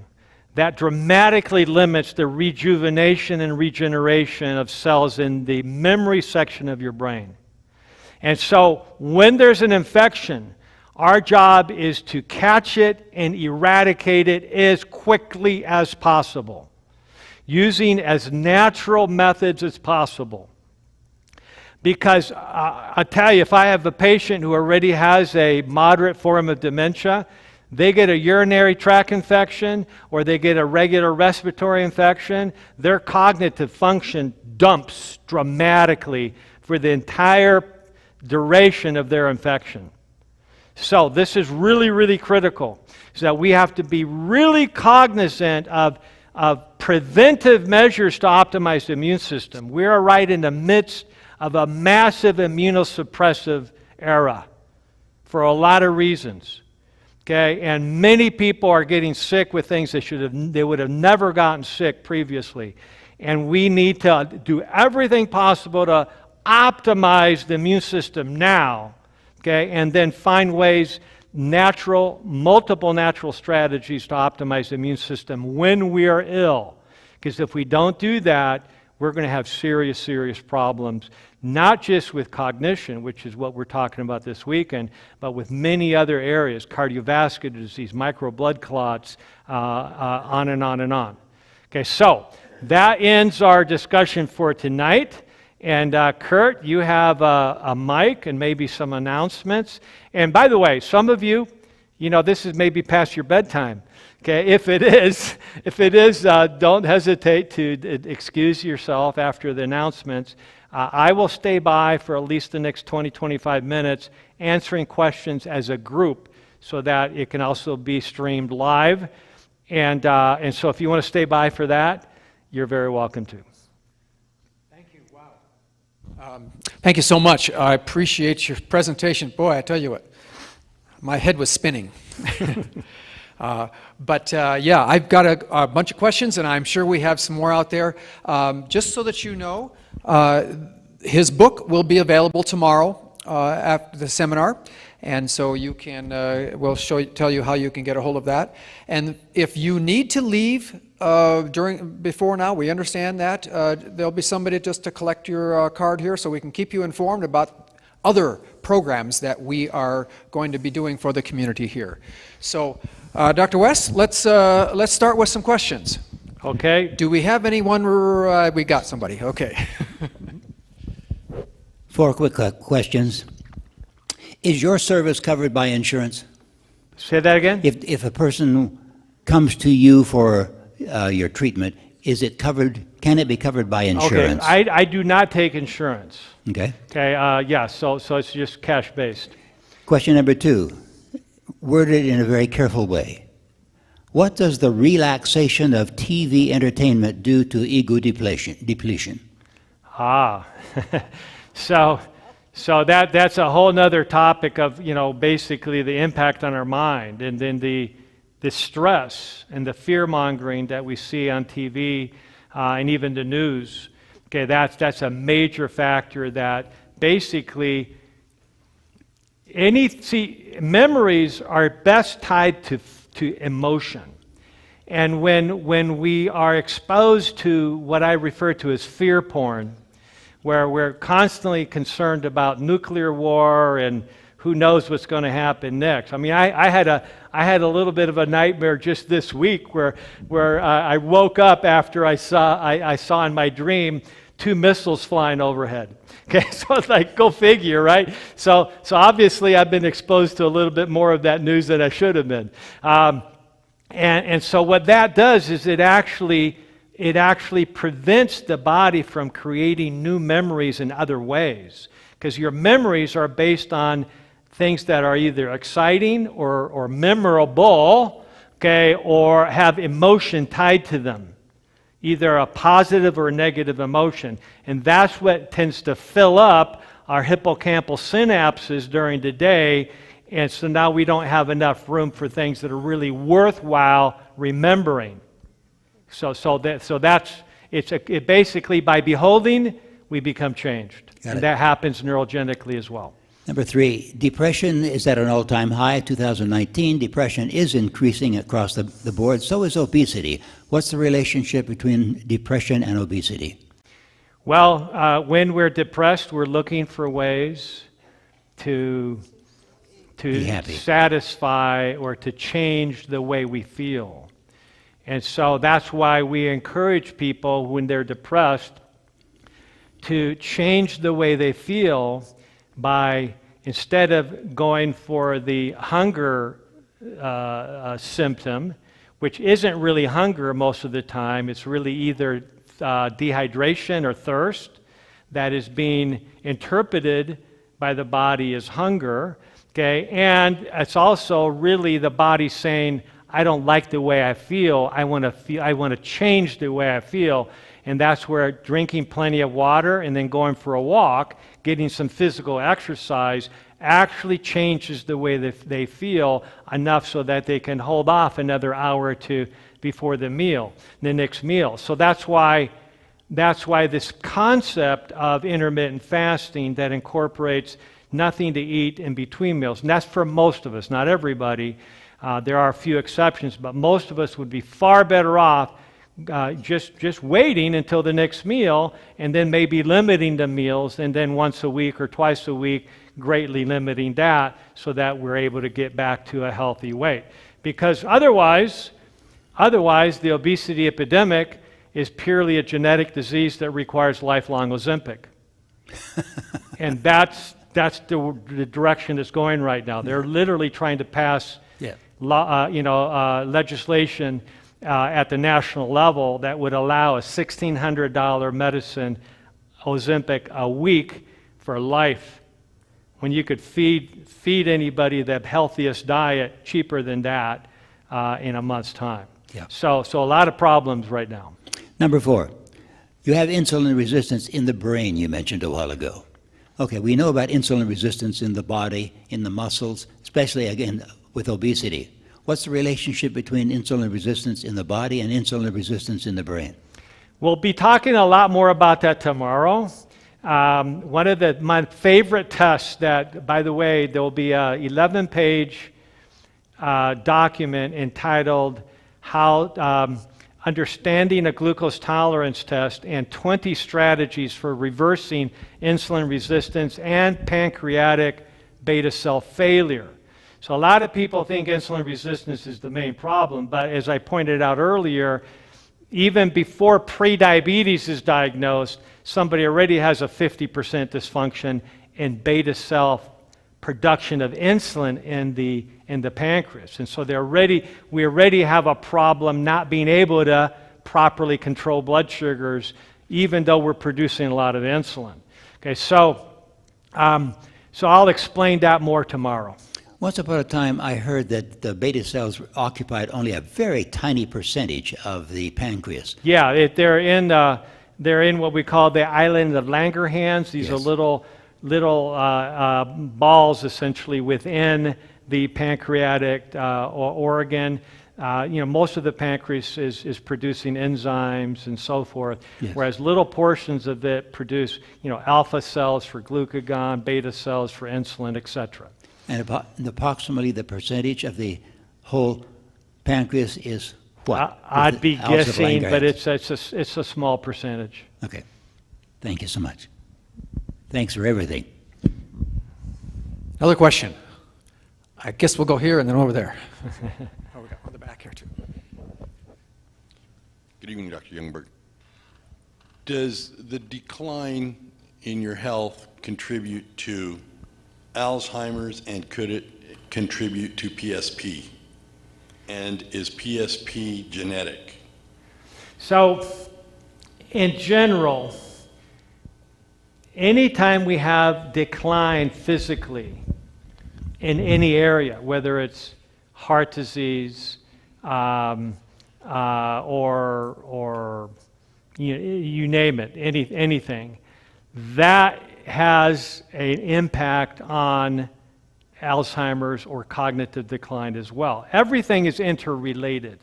That dramatically limits the rejuvenation and regeneration of cells in the memory section of your brain. And so when there's an infection, our job is to catch it and eradicate it as quickly as possible, using as natural methods as possible. Because I tell you, if I have a patient who already has a moderate form of dementia, they get a urinary tract infection or they get a regular respiratory infection, their cognitive function dumps dramatically for the entire duration of their infection. So this is really, really critical. So that we have to be really cognizant of preventive measures to optimize the immune system. We are right in the midst of a massive immunosuppressive era for a lot of reasons. Okay, and many people are getting sick with things they would have never gotten sick previously. And we need to do everything possible to optimize the immune system now, okay, and then find ways, multiple natural strategies to optimize the immune system when we are ill. Because if we don't do that, we're going to have serious, serious problems, not just with cognition, which is what we're talking about this weekend, but with many other areas, cardiovascular disease, micro blood clots, on and on and on. Okay, so that ends our discussion for tonight. And Kurt, you have a mic and maybe some announcements. And by the way, some of you, this is maybe past your bedtime. Okay, if it is, don't hesitate to excuse yourself after the announcements. I will stay by for at least the next 20-25 minutes answering questions as a group so that it can also be streamed live. And so if you want to stay by for that, you're very welcome to. Thank you. Wow. Thank you so much. I appreciate your presentation. Boy, I tell you what, my head was spinning. But I've got a bunch of questions, and I'm sure we have some more out there. Just so that you know, his book will be available tomorrow after the seminar, and so you can, we'll tell you how you can get a hold of that. And if you need to leave before now, we understand that. There'll be somebody just to collect your card here so we can keep you informed about other programs that we are going to be doing for the community here. So, Dr. West, let's start with some questions. Okay. Do we have anyone? We got somebody. Okay. 4 quick questions. Is your service covered by insurance? Say that again? If a person comes to you for your treatment, is it covered? Can it be covered by insurance? Okay, I do not take insurance. Okay. Okay, yeah, so it's just cash-based. Question number 2, worded in a very careful way. What does the relaxation of TV entertainment do to ego depletion? Ah, so that's a whole nother topic of, basically the impact on our mind, and then the stress and the fear-mongering that we see on TV and even the news. Okay, that's a major factor that basically memories are best tied to emotion. And when we are exposed to what I refer to as fear porn, where we're constantly concerned about nuclear war and who knows what's going to happen next. I mean, I had a little bit of a nightmare just this week where I woke up after I saw in my dream 2 missiles flying overhead. Okay, so it's like, go figure, right? So obviously I've been exposed to a little bit more of that news than I should have been. And so what that does is it actually prevents the body from creating new memories in other ways, because your memories are based on things that are either exciting or memorable, okay, or have emotion tied to them, either a positive or a negative emotion. And that's what tends to fill up our hippocampal synapses during the day, and so now we don't have enough room for things that are really worthwhile remembering. So that's basically by beholding, we become changed. And that happens neurogenically as well. Number 3, depression is at an all-time high, 2019. Depression is increasing across the board. So is obesity. What's the relationship between depression and obesity? Well, when we're depressed, we're looking for ways to satisfy or to change the way we feel. And so that's why we encourage people when they're depressed to change the way they feel by, instead of going for the hunger symptom, which isn't really hunger most of the time, it's really either dehydration or thirst that is being interpreted by the body as hunger, okay? And it's also really the body saying, I don't like the way I feel. I want to change the way I feel. And that's where drinking plenty of water and then going for a walk, getting some physical exercise, actually changes the way that they feel enough so that they can hold off another hour or two before the next meal. So that's why this concept of intermittent fasting that incorporates nothing to eat in between meals, and that's for most of us, not everybody. There are a few exceptions, but most of us would be far better off just waiting until the next meal, and then maybe limiting the meals, and then once a week or twice a week, greatly limiting that so that we're able to get back to a healthy weight. Because otherwise, the obesity epidemic is purely a genetic disease that requires lifelong Ozempic. And that's the direction it's going right now. They're literally trying to pass legislation at the national level that would allow a $1,600 medicine, Ozempic, a week for life, when you could feed anybody the healthiest diet cheaper than that in a month's time. Yeah. So a lot of problems right now. Number 4, you have insulin resistance in the brain, you mentioned a while ago. Okay, we know about insulin resistance in the body, in the muscles, especially, again, with obesity. What's the relationship between insulin resistance in the body and insulin resistance in the brain? We'll be talking a lot more about that tomorrow. One of my favorite tests that, by the way, there will be a 11-page document entitled How Understanding a Glucose Tolerance Test and 20 Strategies for Reversing Insulin Resistance and Pancreatic Beta Cell Failure. So a lot of people think insulin resistance is the main problem, but as I pointed out earlier, even before prediabetes is diagnosed, somebody already has a 50% dysfunction in beta cell production of insulin in the pancreas. And so we already have a problem not being able to properly control blood sugars, even though we're producing a lot of insulin. Okay, so I'll explain that more tomorrow. Once upon a time, I heard that the beta cells occupied only a very tiny percentage of the pancreas. Yeah, they're in what we call the island of Langerhans. These are Yes. little balls essentially within the pancreatic organ. Most of the pancreas is producing enzymes and so forth, Yes. whereas little portions of it produce, alpha cells for glucagon, beta cells for insulin, etc. And approximately the percentage of the whole pancreas is what? I'd be With the ounce of guessing, but Langerhans? it's a small percentage. Okay. Thank you so much. Thanks for everything. Another question. I guess we'll go here and then over there. Oh, we got one in the back here too. Good evening, Dr. Youngberg. Does the decline in your health contribute to Alzheimer's, and could it contribute to PSP? And is PSP genetic? So, in general, anytime we have decline physically in any area, whether it's heart disease or you name it, anything, that has an impact on Alzheimer's or cognitive decline as well. Everything is interrelated.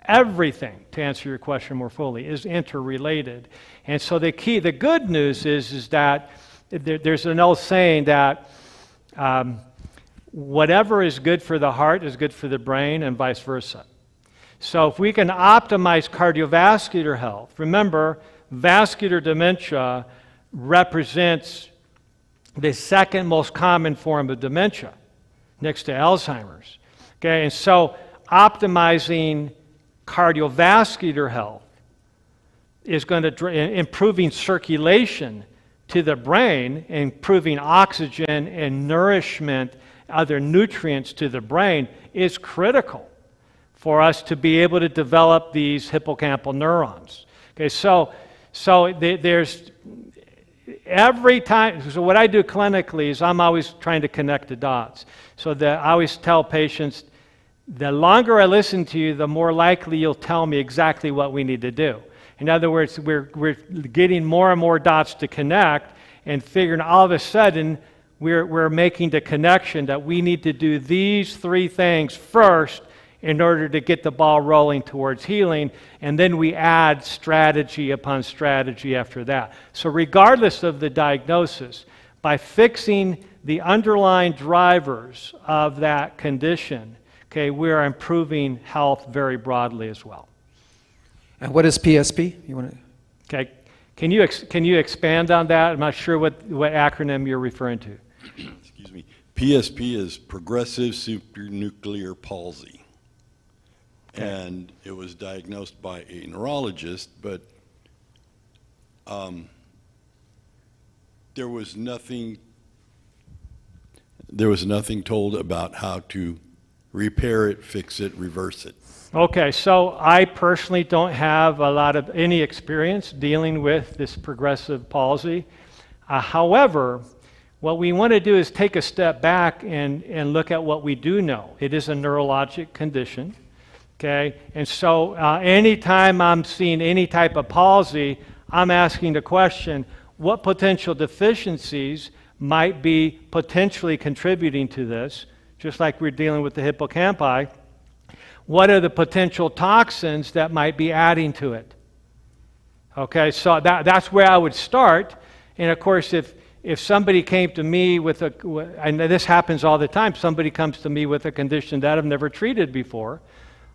Everything, to answer your question more fully, is interrelated. And so the good news is that there's an old saying that whatever is good for the heart is good for the brain and vice versa. So if we can optimize cardiovascular health, remember, vascular dementia represents the second most common form of dementia next to Alzheimer's. Okay, and so optimizing cardiovascular health is going to improving circulation to the brain, improving oxygen and nourishment, other nutrients to the brain is critical for us to be able to develop these hippocampal neurons. Okay, so there's every time, so what I do clinically is I'm always trying to connect the dots. So that I always tell patients, the longer I listen to you, the more likely you'll tell me exactly what we need to do. In other words, we're getting more and more dots to connect and figuring all of a sudden we're making the connection that we need to do these three things first in order to get the ball rolling towards healing, and then we add strategy upon strategy after that. So regardless of the diagnosis, by fixing the underlying drivers of that condition, okay, we are improving health very broadly as well. And what is PSP? You want to? Okay, can you expand on that? I'm not sure what acronym you're referring to. Excuse me. PSP is progressive supranuclear palsy. Okay. And it was diagnosed by a neurologist, but there was nothing told about how to repair it, fix it, reverse it. Okay, so I personally don't have a lot of any experience dealing with this progressive palsy. However, what we want to do is take a step back and look at what we do know. It is a neurologic condition. Okay, and so anytime I'm seeing any type of palsy, I'm asking the question, what potential deficiencies might be potentially contributing to this? Just like we're dealing with the hippocampi, what are the potential toxins that might be adding to it? Okay, so that's where I would start, And of course, if somebody came to me with and this happens all the time, somebody comes to me with a condition that I've never treated before,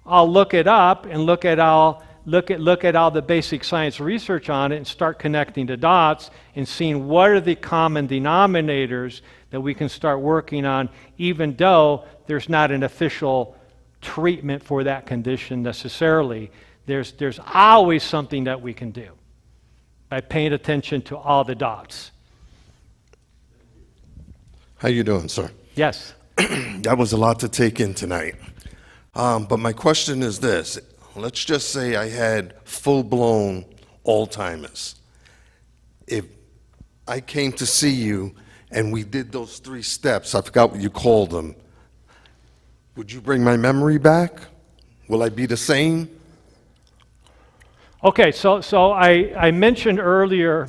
I'll look it up and look at all the basic science research on it and start connecting the dots and seeing what are the common denominators that we can start working on, even though there's not an official treatment for that condition necessarily. There's always something that we can do by paying attention to all the dots. How you doing, sir? Yes. That was a lot to take in tonight. But my question is this. Let's just say I had full-blown Alzheimer's. If I came to see you and we did those 3 steps, I forgot what you called them, would you bring my memory back? Will I be the same? Okay, so I mentioned earlier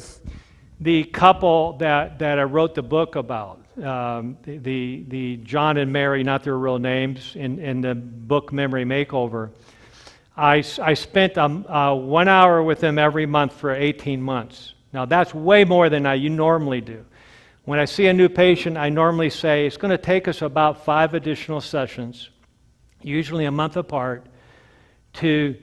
the couple that I wrote the book about, the John and Mary, not their real names, in the book Memory Makeover. I spent 1 hour with them every month for 18 months. Now that's way more than you normally do. When I see a new patient, I normally say it's going to take us about 5 additional sessions, usually a month apart, to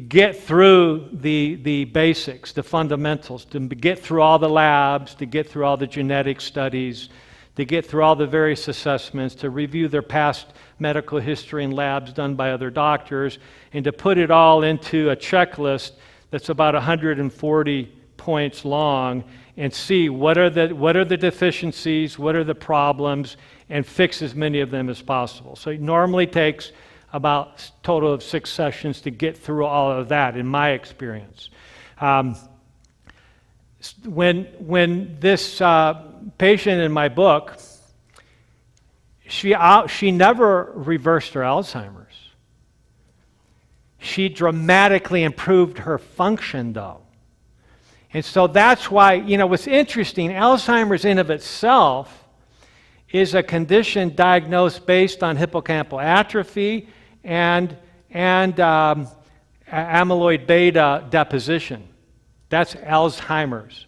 get through the basics, the fundamentals, to get through all the labs, to get through all the genetic studies, to get through all the various assessments, to review their past medical history and labs done by other doctors, and to put it all into a checklist that's about 140 points long and see what are the deficiencies, what are the problems, and fix as many of them as possible. So it normally takes about a total of 6 sessions to get through all of that, in my experience. When this patient in my book, she never reversed her Alzheimer's. She dramatically improved her function, though. And so that's why, what's interesting, Alzheimer's in of itself is a condition diagnosed based on hippocampal atrophy and amyloid beta deposition. That's Alzheimer's.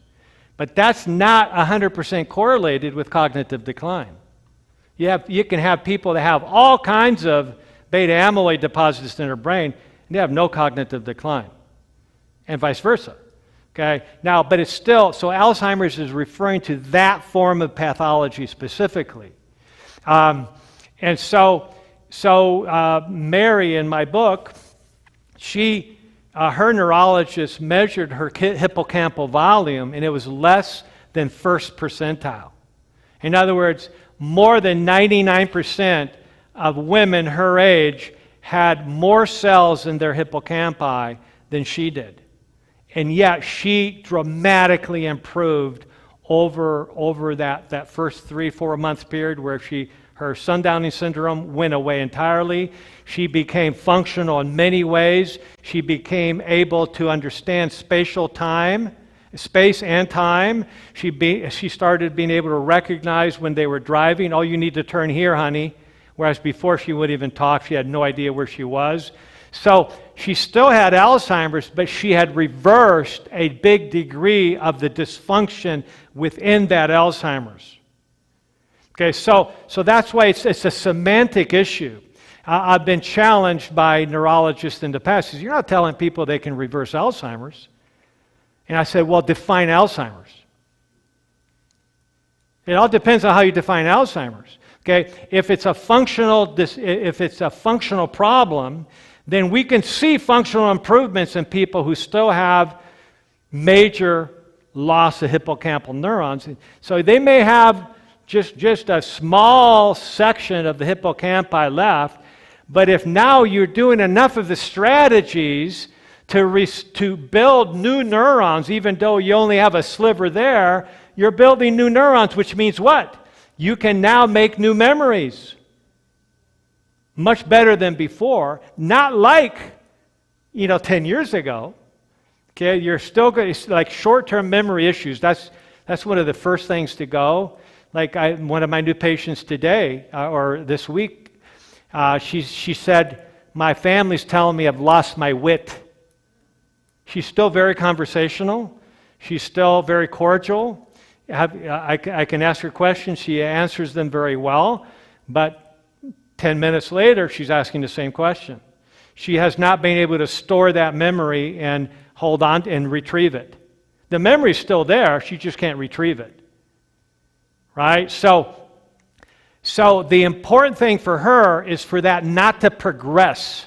But that's not 100% correlated with cognitive decline. You can have people that have all kinds of beta amyloid deposits in their brain, and they have no cognitive decline, and vice versa. Okay? Now, but it's still, so Alzheimer's is referring to that form of pathology specifically. And so Mary, in my book, her neurologist measured her hippocampal volume, and it was less than first percentile. In other words, more than 99% of women her age had more cells in their hippocampi than she did. And yet she dramatically improved over that first 3-4 month period where her sundowning syndrome went away entirely. She became functional in many ways. She became able to understand space and time. She started being able to recognize when they were driving, oh, you need to turn here, honey. Whereas before she wouldn't even talk. She had no idea where she was. So she still had Alzheimer's, but she had reversed a big degree of the dysfunction within that Alzheimer's. Okay, so that's why it's a semantic issue. I've been challenged by neurologists in the past. You're not telling people they can reverse Alzheimer's. And I said, well, define Alzheimer's. It all depends on how you define Alzheimer's. Okay, if it's a functional problem, then we can see functional improvements in people who still have major loss of hippocampal neurons. So they may have just a small section of the hippocampi left, but if now you're doing enough of the strategies to build new neurons, even though you only have a sliver there, you're building new neurons, which means what? You can now make new memories. Much better than before. Not like, 10 years ago. Okay, you're still good. It's like short-term memory issues. That's one of the first things to go. Like one of my new patients today, or this week, she said, my family's telling me I've lost my wit. She's still very conversational. She's still very cordial. I can ask her questions. She answers them very well. But 10 minutes later, she's asking the same question. She has not been able to store that memory and hold on and retrieve it. The memory's still there. She just can't retrieve it. Right? So the important thing for her is for that not to progress.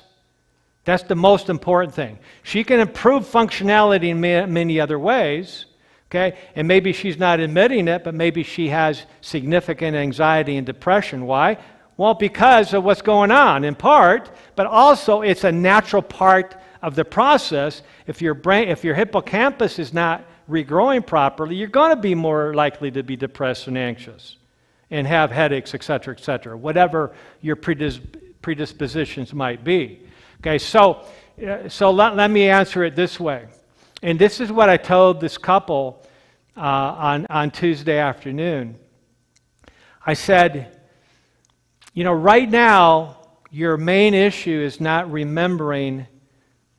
That's the most important thing. She can improve functionality in many other ways, okay? And maybe she's not admitting it, but maybe she has significant anxiety and depression. Why? Well, because of what's going on, in part, but also it's a natural part of the process. If your hippocampus is not regrowing properly, you're going to be more likely to be depressed and anxious and have headaches, etc., whatever your predispositions might be. Okay, so let me answer it this way. And this is what I told this couple on Tuesday afternoon. I said, right now, your main issue is not remembering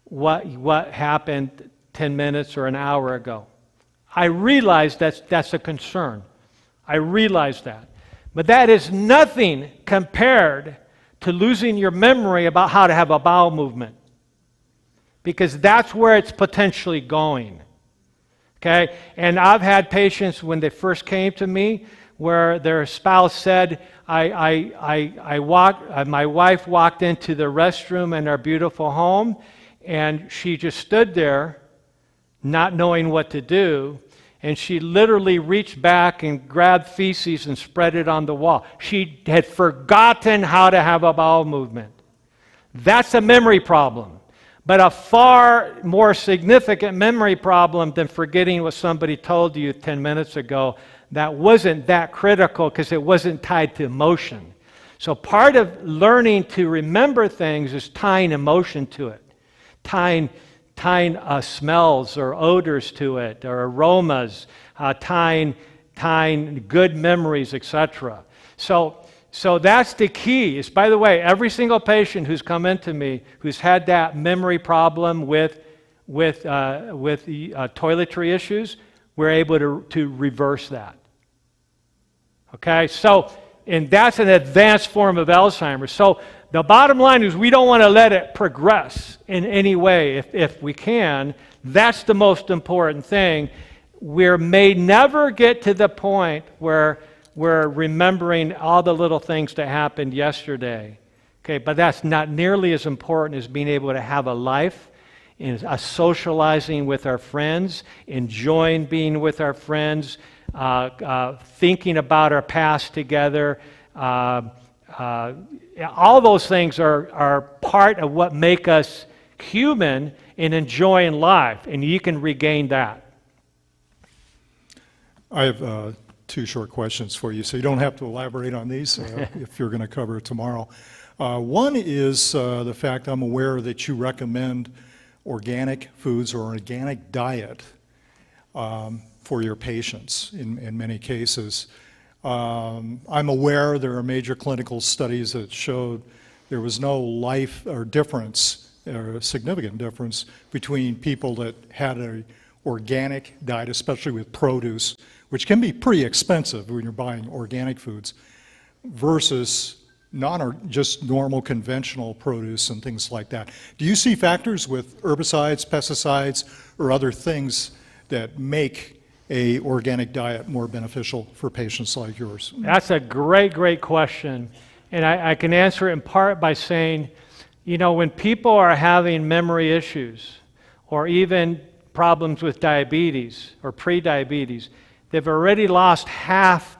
what happened 10 minutes or an hour ago. I realize that's a concern. I realize that. But that is nothing compared to losing your memory about how to have a bowel movement. Because that's where it's potentially going. Okay? And I've had patients when they first came to me where their spouse said, my wife walked into the restroom in our beautiful home and she just stood there not knowing what to do, and she literally reached back and grabbed feces and spread it on the wall. She had forgotten how to have a bowel movement. That's a memory problem, but a far more significant memory problem than forgetting what somebody told you 10 minutes ago. That wasn't that critical because it wasn't tied to emotion. So part of learning to remember things is tying emotion to it, tying smells or odors to it, or aromas, tying good memories, etc. So that's the key. Is, by the way, every single patient who's come into me who's had that memory problem with toiletry issues, we're able to reverse that. Okay, and that's an advanced form of Alzheimer's. So the bottom line is we don't want to let it progress in any way if we can. That's the most important thing. We may never get to the point where we're remembering all the little things that happened yesterday. Okay, but that's not nearly as important as being able to have a life, socializing with our friends, enjoying being with our friends, thinking about our past together. All those things are part of what make us human and enjoying life, and you can regain that. I have two short questions for you, so you don't have to elaborate on these if you're going to cover it tomorrow. One is the fact I'm aware that you recommend organic foods or organic diet for your patients in many cases. I'm aware there are major clinical studies that showed there was no life or difference, or a significant difference, between people that had an organic diet, especially with produce, which can be pretty expensive when you're buying organic foods, versus just normal conventional produce and things like that. Do you see factors with herbicides, pesticides, or other things that make a organic diet more beneficial for patients like yours? That's a great question. And I can answer it in part by saying, when people are having memory issues or even problems with diabetes or pre-diabetes, they've already lost half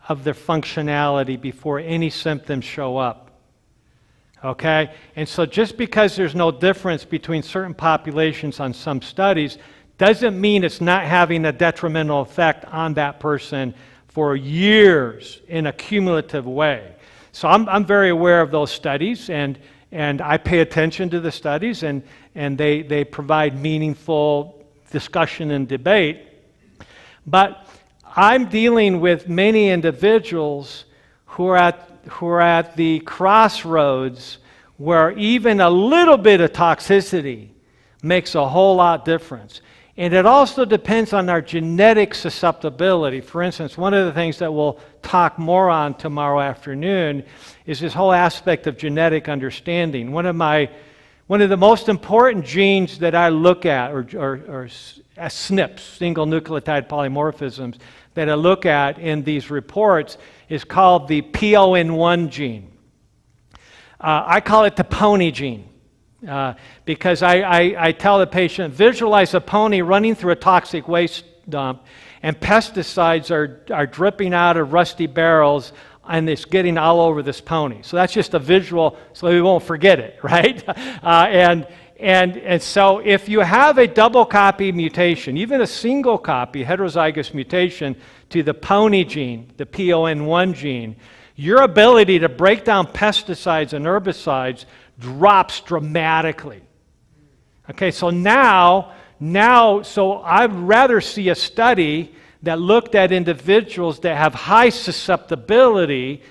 of their functionality before any symptoms show up. Okay? And so just because there's no difference between certain populations on some studies doesn't mean it's not having a detrimental effect on that person for years in a cumulative way. So I'm very aware of those studies, and I pay attention to the studies, and they provide meaningful discussion and debate. But I'm dealing with many individuals who are at the crossroads where even a little bit of toxicity makes a whole lot difference. And it also depends on our genetic susceptibility. For instance, one of the things that we'll talk more on tomorrow afternoon is this whole aspect of genetic understanding. One of the most important genes that I look at, or SNPs, single nucleotide polymorphisms, that I look at in these reports is called the PON1 gene. I call it the pony gene. Because I tell the patient, visualize a pony running through a toxic waste dump, and pesticides are dripping out of rusty barrels, and it's getting all over this pony. So that's just a visual, so we won't forget it, right? And so if you have a double copy mutation, even a single copy heterozygous mutation to the pony gene, the PON1 gene, your ability to break down pesticides and herbicides drops dramatically. Okay, so so I'd rather see a study that looked at individuals that have high susceptibility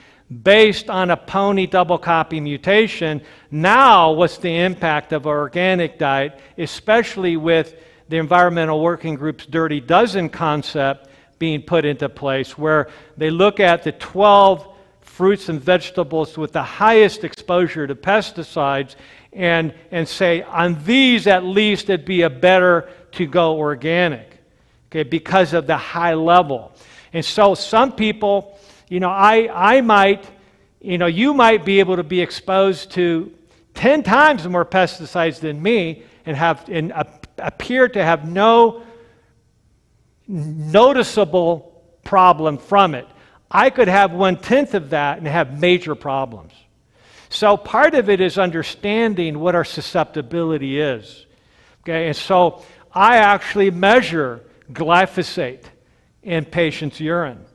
based on a pony double copy mutation. Now, what's the impact of our organic diet, especially with the Environmental Working Group's Dirty Dozen concept being put into place, where they look at the 12 fruits and vegetables with the highest exposure to pesticides and say, on these at least it'd be a better to go organic, okay, because of the high level. And so some people, I might, you might be able to be exposed to 10 times more pesticides than me and appear to have no noticeable problem from it. I could have 1/10 of that and have major problems. So part of it is understanding what our susceptibility is. Okay, and so I actually measure glyphosate in patients' urine.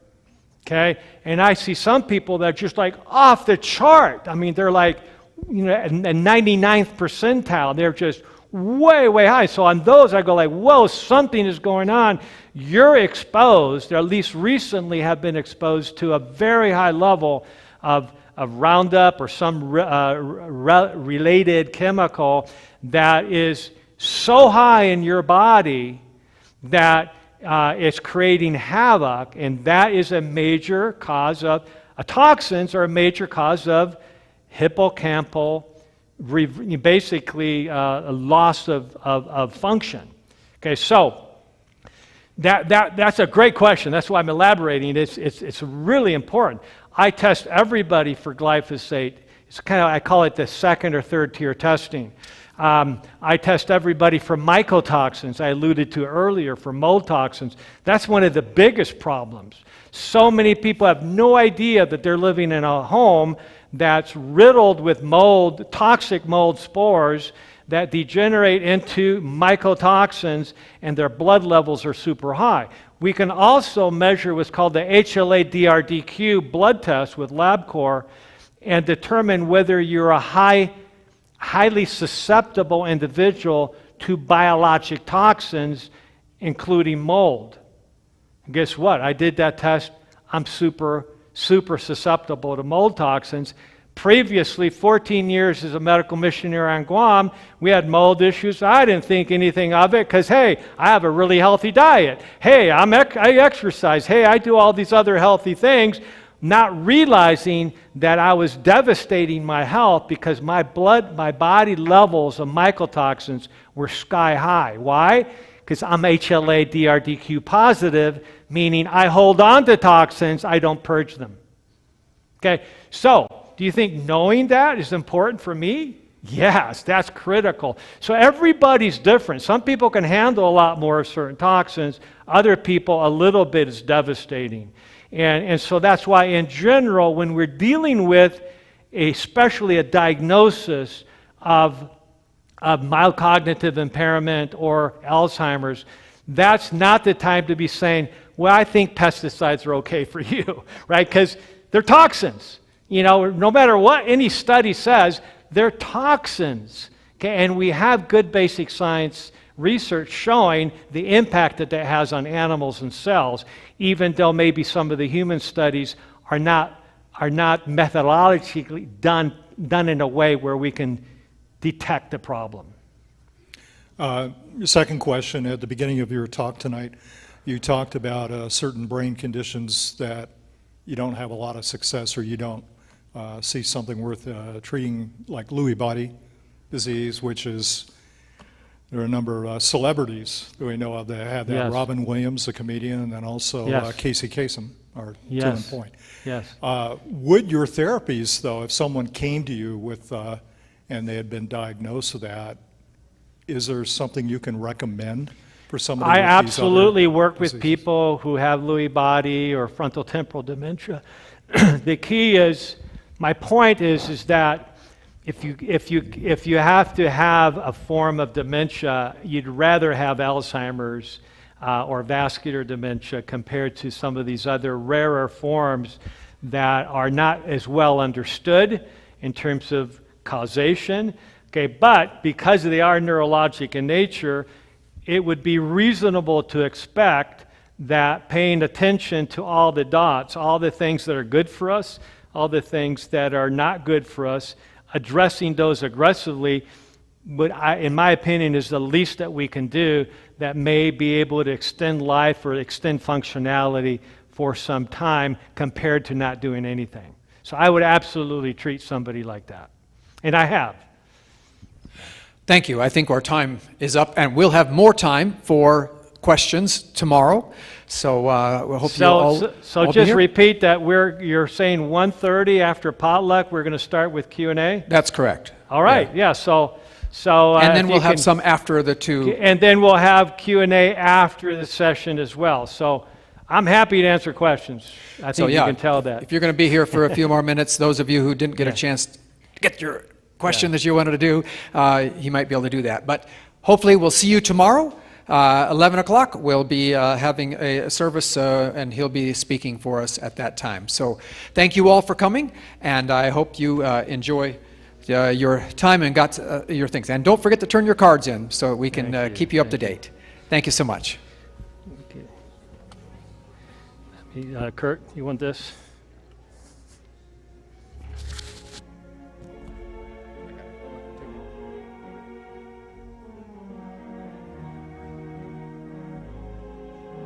Okay, and I see some people that are just like off the chart. I mean, they're like, a 99th percentile. They're just way, way high. So on those, I go like, whoa, something is going on. You're exposed, or at least recently have been exposed to a very high level of Roundup or some related chemical that is so high in your body that it's creating havoc, and that is a major cause of, toxins are a major cause of hippocampal, basically a loss of function. Okay, so that's a great question. That's why I'm elaborating. It's really important. I test everybody for glyphosate. It's I call it the second or third tier testing. I test everybody for mycotoxins, I alluded to earlier, for mold toxins. That's one of the biggest problems. So many people have no idea that they're living in a home that's riddled with mold, toxic mold spores that degenerate into mycotoxins, and their blood levels are super high. We can also measure what's called the HLA-DRDQ blood test with LabCorp and determine whether you're a highly susceptible individual to biologic toxins, including mold. And guess what? I did that test. I'm super susceptible to mold toxins. Previously, 14 years as a medical missionary on Guam, we had mold issues. I didn't think anything of it because, hey, I have a really healthy diet. Hey, I exercise. Hey, I do all these other healthy things, not realizing that I was devastating my health because my body levels of mycotoxins were sky high. Why? Because I'm HLA-DRDQ positive, meaning I hold on to toxins, I don't purge them. Okay, so do you think knowing that is important for me? Yes, that's critical. So everybody's different. Some people can handle a lot more of certain toxins. Other people, a little bit is devastating. And so that's why, in general, when we're dealing with especially a diagnosis of mild cognitive impairment or Alzheimer's, that's not the time to be saying, well, I think pesticides are okay for you, right? Because they're toxins. No matter what any study says, they're toxins. Okay? And we have good basic science research showing the impact that has on animals and cells, even though maybe some of the human studies are not methodologically done in a way where we can detect the problem. Second question, at the beginning of your talk tonight, you talked about certain brain conditions that you don't have a lot of success or you don't see something worth treating, like Lewy body disease, which is, there are a number of celebrities that we know of that have that. Yes. Robin Williams, the comedian, and then also Yes. Casey Kasem are two in Yes. point. Yes. Would your therapies, though, if someone came to you with, and they had been diagnosed with that, is there something you can recommend for somebody I with these other absolutely work with diseases? people who have Lewy body or frontal temporal dementia. The key is, my point is that if you have to have a form of dementia, you'd rather have Alzheimer's or vascular dementia compared to some of these other rarer forms that are not as well understood in terms of causation. Okay, but because they are neurologic in nature, it would be reasonable to expect that paying attention to all the dots, all the things that are good for us, all the things that are not good for us, addressing those aggressively, in my opinion, is the least that we can do that may be able to extend life or extend functionality for some time compared to not doing anything. So I would absolutely treat somebody like that. And I have. Thank you. I think our time is up, and we'll have more time for questions tomorrow. So we hope you'll all be just here. repeat that you're saying 1:30 after potluck. We're going to start with Q&A. That's correct. All right. Yeah. So And then if we'll you have can- some after the two. And then we'll have Q&A after the session as well. So I'm happy to answer questions. I think you can tell that. If you're going to be here for a few more minutes, those of you who didn't get a chance to get your question that you wanted to do, you might be able to do that. But hopefully we'll see you tomorrow. 11 o'clock, we'll be having a service, and he'll be speaking for us at that time. So thank you all for coming, and I hope you enjoy your time and got your things. And don't forget to turn your cards in so we can keep you up to date. Thank you so much. Kurt, you want this?